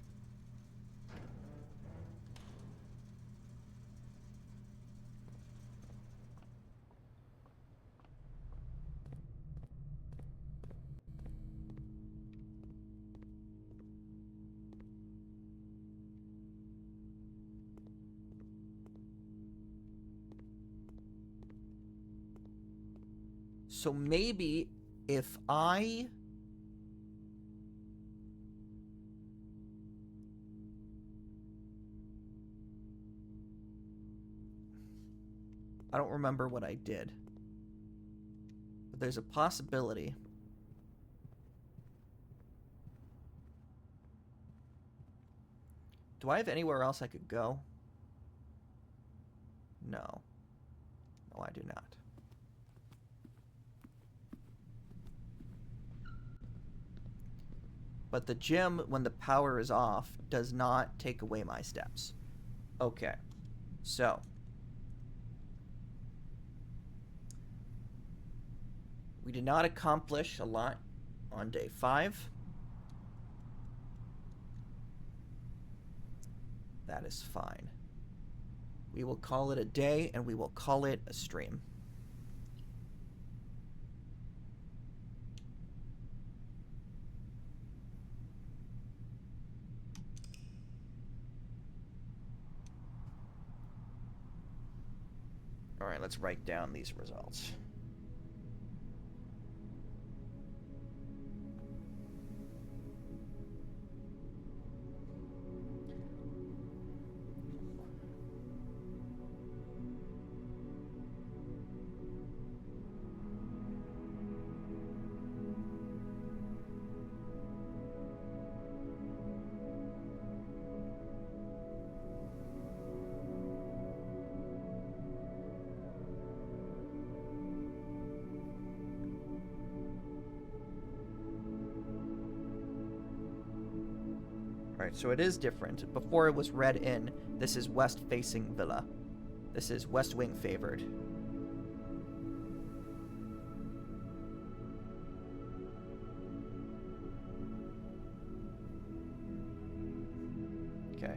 So maybe if I don't remember what I did, but there's a possibility. Do I have anywhere else I could go? No. No, I do not. But the gym, when the power is off, does not take away my steps. Okay. So. We did not accomplish a lot on day 5. That is fine. We will call it a day, and we will call it a stream. All right, let's write down these results. Alright, so it is different. Before it was read in, this is west-facing villa. This is west wing favored. Okay.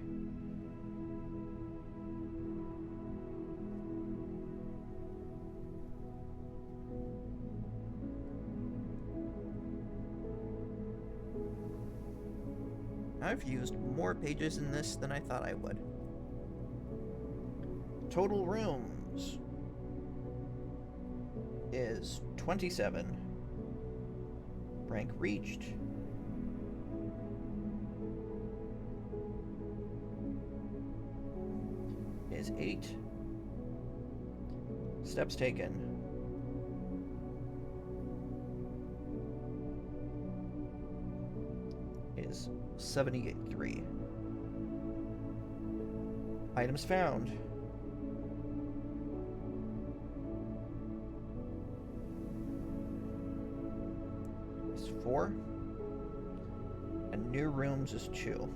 I've used more pages in this than I thought I would. Total rooms is 27. Rank reached is 8. Steps taken is 73. Items found is 4. And new rooms is 2.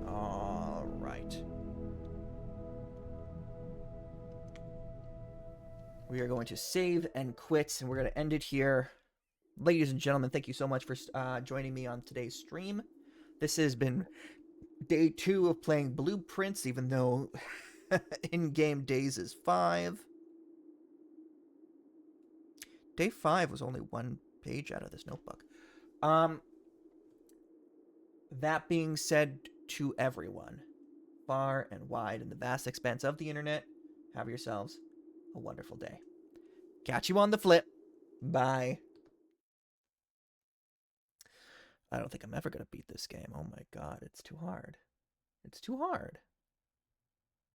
All right. We are going to save and quit, and we're going to end it here. Ladies and gentlemen, thank you so much for joining me on today's stream. This has been day 2 of playing Blueprints, even though in-game days is 5. Day 5 was only 1 page out of this notebook. That being said, to everyone, far and wide in the vast expanse of the internet, have yourselves a wonderful day. Catch you on the flip. Bye. I don't think I'm ever going to beat this game. Oh my god, it's too hard. It's too hard.